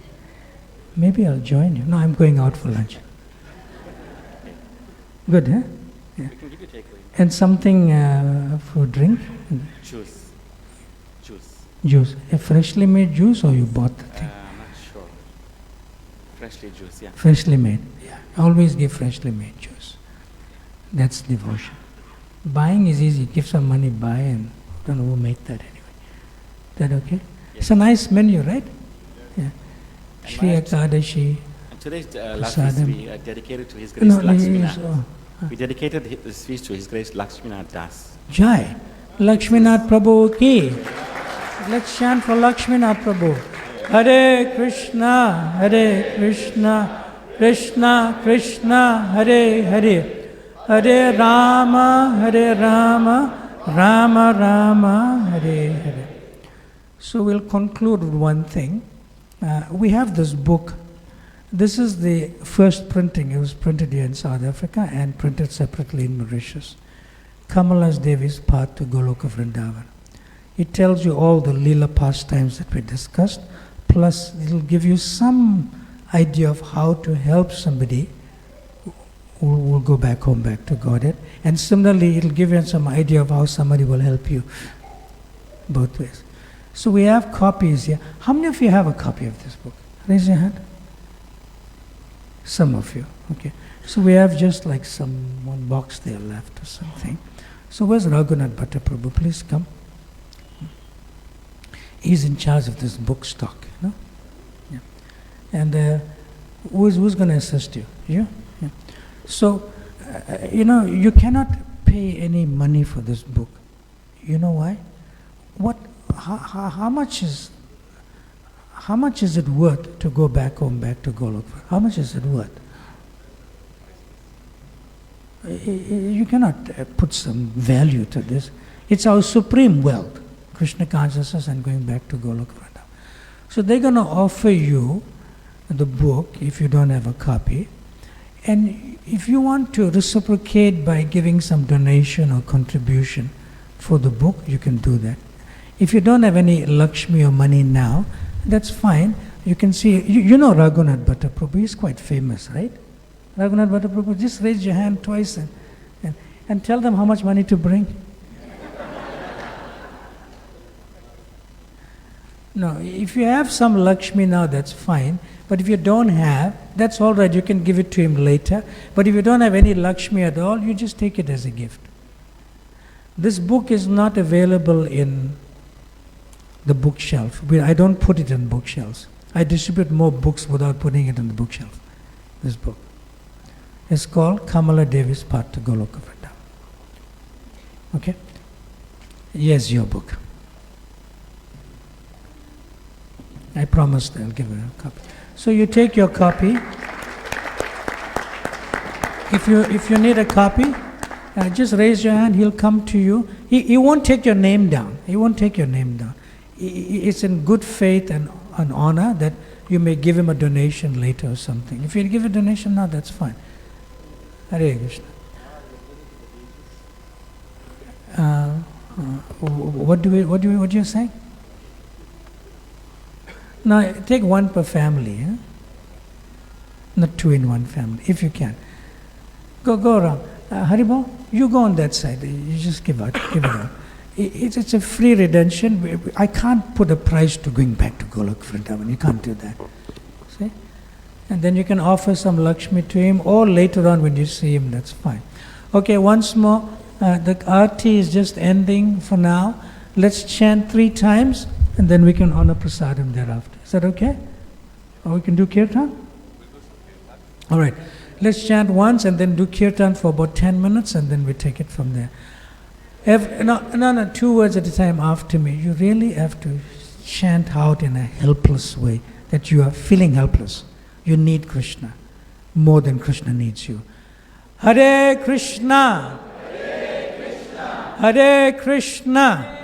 Maybe I'll join you. No, I'm going out for lunch. Good, huh? Yeah. We can give you takeaway. And something for drink? Juice. Juice. Juice. A freshly made juice, or you bought the thing? I'm not sure. Freshly juice, yeah. Freshly made. Yeah. Always give freshly made juice. That's devotion. Buying is easy. Give some money, buy, and don't know who made that anyway. That okay? Yes. It's a nice menu, right? Yeah. And Shri Ekadashi. And today's last feast Prasadam. we dedicated to His Grace Lakshminath. Oh. We dedicated this feast to His Grace Lakshminath Das. Jai. Lakshminath Prabhu ki. Let's chant for Lakshminath Prabhu. Hare Krishna, Hare Krishna, Krishna Krishna, Hare Hare. Hare Rama, Rama Rama, Hare Hare. So we'll conclude with one thing. We have this book. This is the first printing. It was printed here in South Africa and printed separately in Mauritius. Kamala's Devi's Path to Goloka Vrindavan. It tells you all the Leela pastimes that we discussed, plus it will give you some idea of how to help somebody who will go back home, back to Godhead. And similarly, it will give you some idea of how somebody will help you both ways. So we have copies here. How many of you have a copy of this book? Raise your hand. Some of you, okay. So we have just like one box there left or something. So where's Raghunath Bhatta Prabhu? Please come. He's in charge of this book stock, you know. Yeah. And who's going to assist you? You? Yeah. So, you cannot pay any money for this book. You know why? How much is it worth to go back home, back to Golok? How much is it worth? You cannot put some value to this. It's our supreme wealth, Krishna consciousness and going back to Golok Vrindavan. So they're going to offer you the book if you don't have a copy. And if you want to reciprocate by giving some donation or contribution for the book, you can do that. If you don't have any Lakshmi or money now, that's fine. You can see, you know Raghunath Bhatta Prabhu, he's quite famous, right? Raghunath Bhatta Prabhu, just raise your hand twice and tell them how much money to bring. No, if you have some Lakshmi now, that's fine. But if you don't have, that's all right, you can give it to him later. But if you don't have any Lakshmi at all, you just take it as a gift. This book is not available in the bookshelf. I don't put it in bookshelves. I distribute more books without putting it in the bookshelf. This book. It's called Kamala Devi's Path to Goloka Vrindavan. Okay? Yes, your book. I promised I'll give her a copy. So you take your copy. If you need a copy, just raise your hand. He'll come to you. He won't take your name down. He won't take your name down. It's in good faith and honor that you may give him a donation later or something. If you give a donation now, that's fine. Hare Krishna. What do you say? Now take one per family, not two in one family, if you can. Go around. Haribol, you go on that side. You just give it out. It's a free redemption. I can't put a price to going back to Golok Vrindavan. You can't do that. See? And then you can offer some Lakshmi to him, or later on when you see him, that's fine. Okay, once more. The arti is just ending for now. Let's chant 3 times, and then we can honor prasadam thereafter. Is that okay? Or we can do kirtan? All right. Let's chant once and then do kirtan for about 10 minutes, and then we take it from there. No, 2 words at a time after me. You really have to chant out in a helpless way, that you are feeling helpless. You need Krishna more than Krishna needs you. Hare Krishna. Hare Krishna.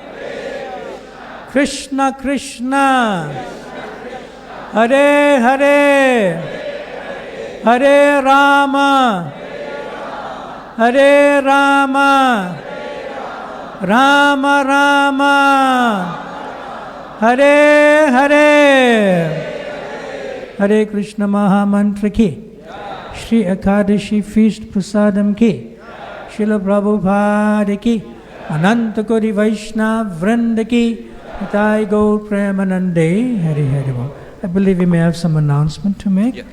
Krishna Krishna. Hare Hare. Hare Rama. Hare Rama. Rama Rama. Hare Hare. Hare Krishna Maha Mantra ki, Shri Akadashi Feast Prasadam ki, Srila Prabhupada ki, Ananta Kori Vaishnava Vrinda ki, Nitai Gaur Premanande, Hari Hari Bol. I believe we may have some announcement to make. Yeah.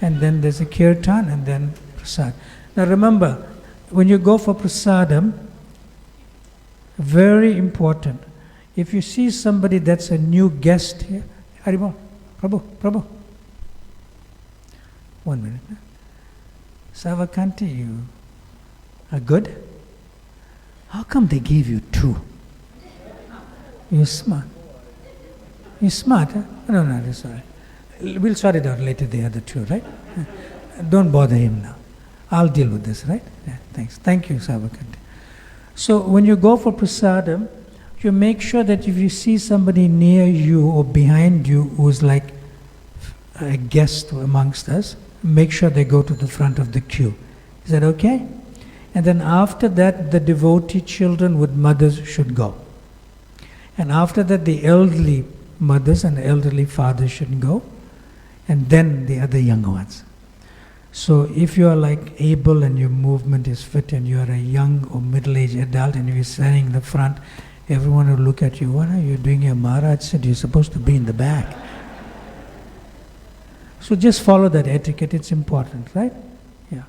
And then there's a kirtan and then prasad. Now remember, when you go for prasadam, very important, if you see somebody that's a new guest here, Haribol, Prabhu. 1 minute. Savakanti, you are good? How come they gave you 2? You're smart. You're smart, huh? No, that's all right. We'll sort it out later, the other 2, right? Don't bother him now. I'll deal with this, right? Yeah, thanks. Thank you, Savakanti. So when you go for prasadam, you make sure that if you see somebody near you or behind you who's like a guest amongst us, make sure they go to the front of the queue. Is that okay? And then after that, the devotee children with mothers should go. And after that, the elderly mothers and the elderly fathers should go. And then the other younger ones. So if you are like able and your movement is fit and you are a young or middle-aged adult and you're standing in the front, everyone will look at you, what are you doing here? Maharaj said you're supposed to be in the back. So just follow that etiquette, it's important, right? Yeah.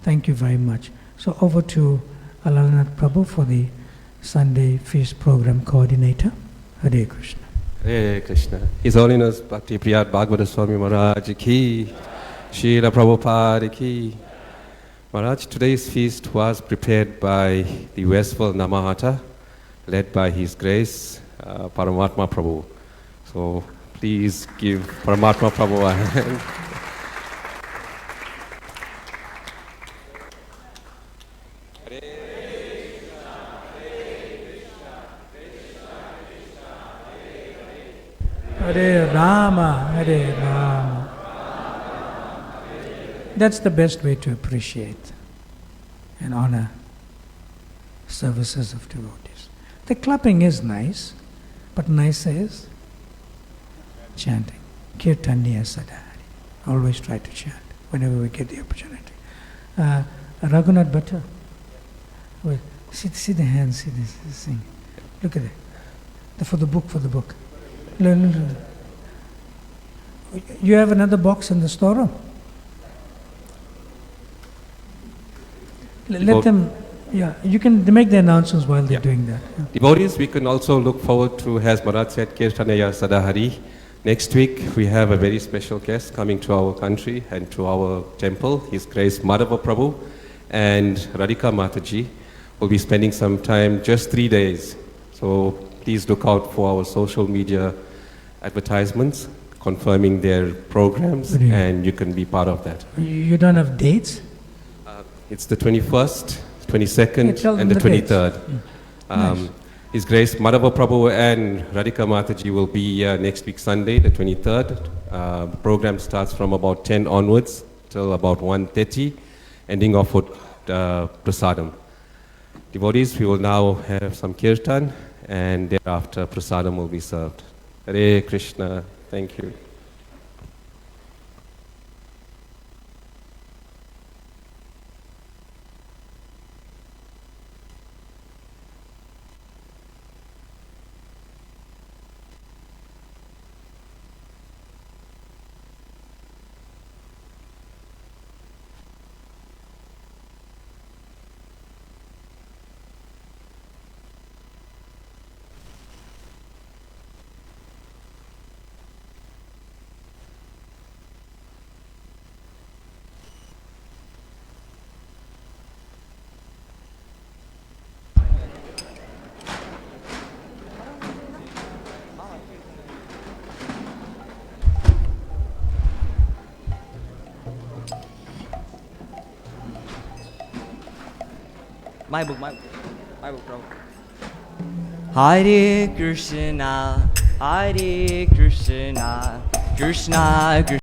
Thank you very much. So over to Alalanath Prabhu for the Sunday Feast Program Coordinator. Hare Krishna. Hare Krishna. His Holiness Bhakti Bhagavata Swami Maharaj ki, Srila Prabhupada ki. Maharaj, today's feast was prepared by the Westville Namahata, led by His Grace Paramatma Prabhu. So please give Paramatma Prabhu a hand. Hare Rama, Hare Rama. That's the best way to appreciate and honor services of devotees. The clapping is nice, but nicer is chanting. Kirtaniya Sadhari. Always try to chant whenever we get the opportunity. Raghunath Bhatta. Wait, see the hands, see this thing. Look at it. For the book. No. You have another box in the storeroom? Let them, you can make the announcements while they're doing that. Yeah. Devotees, we can also look forward to, as Maharaj said, Kirtanaya Sadahari. Next week, we have a very special guest coming to our country and to our temple. His Grace Madhava Prabhu and Radhika Mataji will be spending some time, just 3 days. So please look out for our social media advertisements confirming their programs, and you can be part of that. You don't have dates? It's the 21st, 22nd, and the 23rd. Nice. His Grace Madhava Prabhu and Radhika Mataji will be here next week Sunday, the 23rd. The program starts from about 10 onwards till about 1:30, ending off with prasadam. Devotees, we will now have some kirtan, and thereafter prasadam will be served. Hare Krishna. Thank you. My book, bro. Hare Krishna, Krishna Krishna.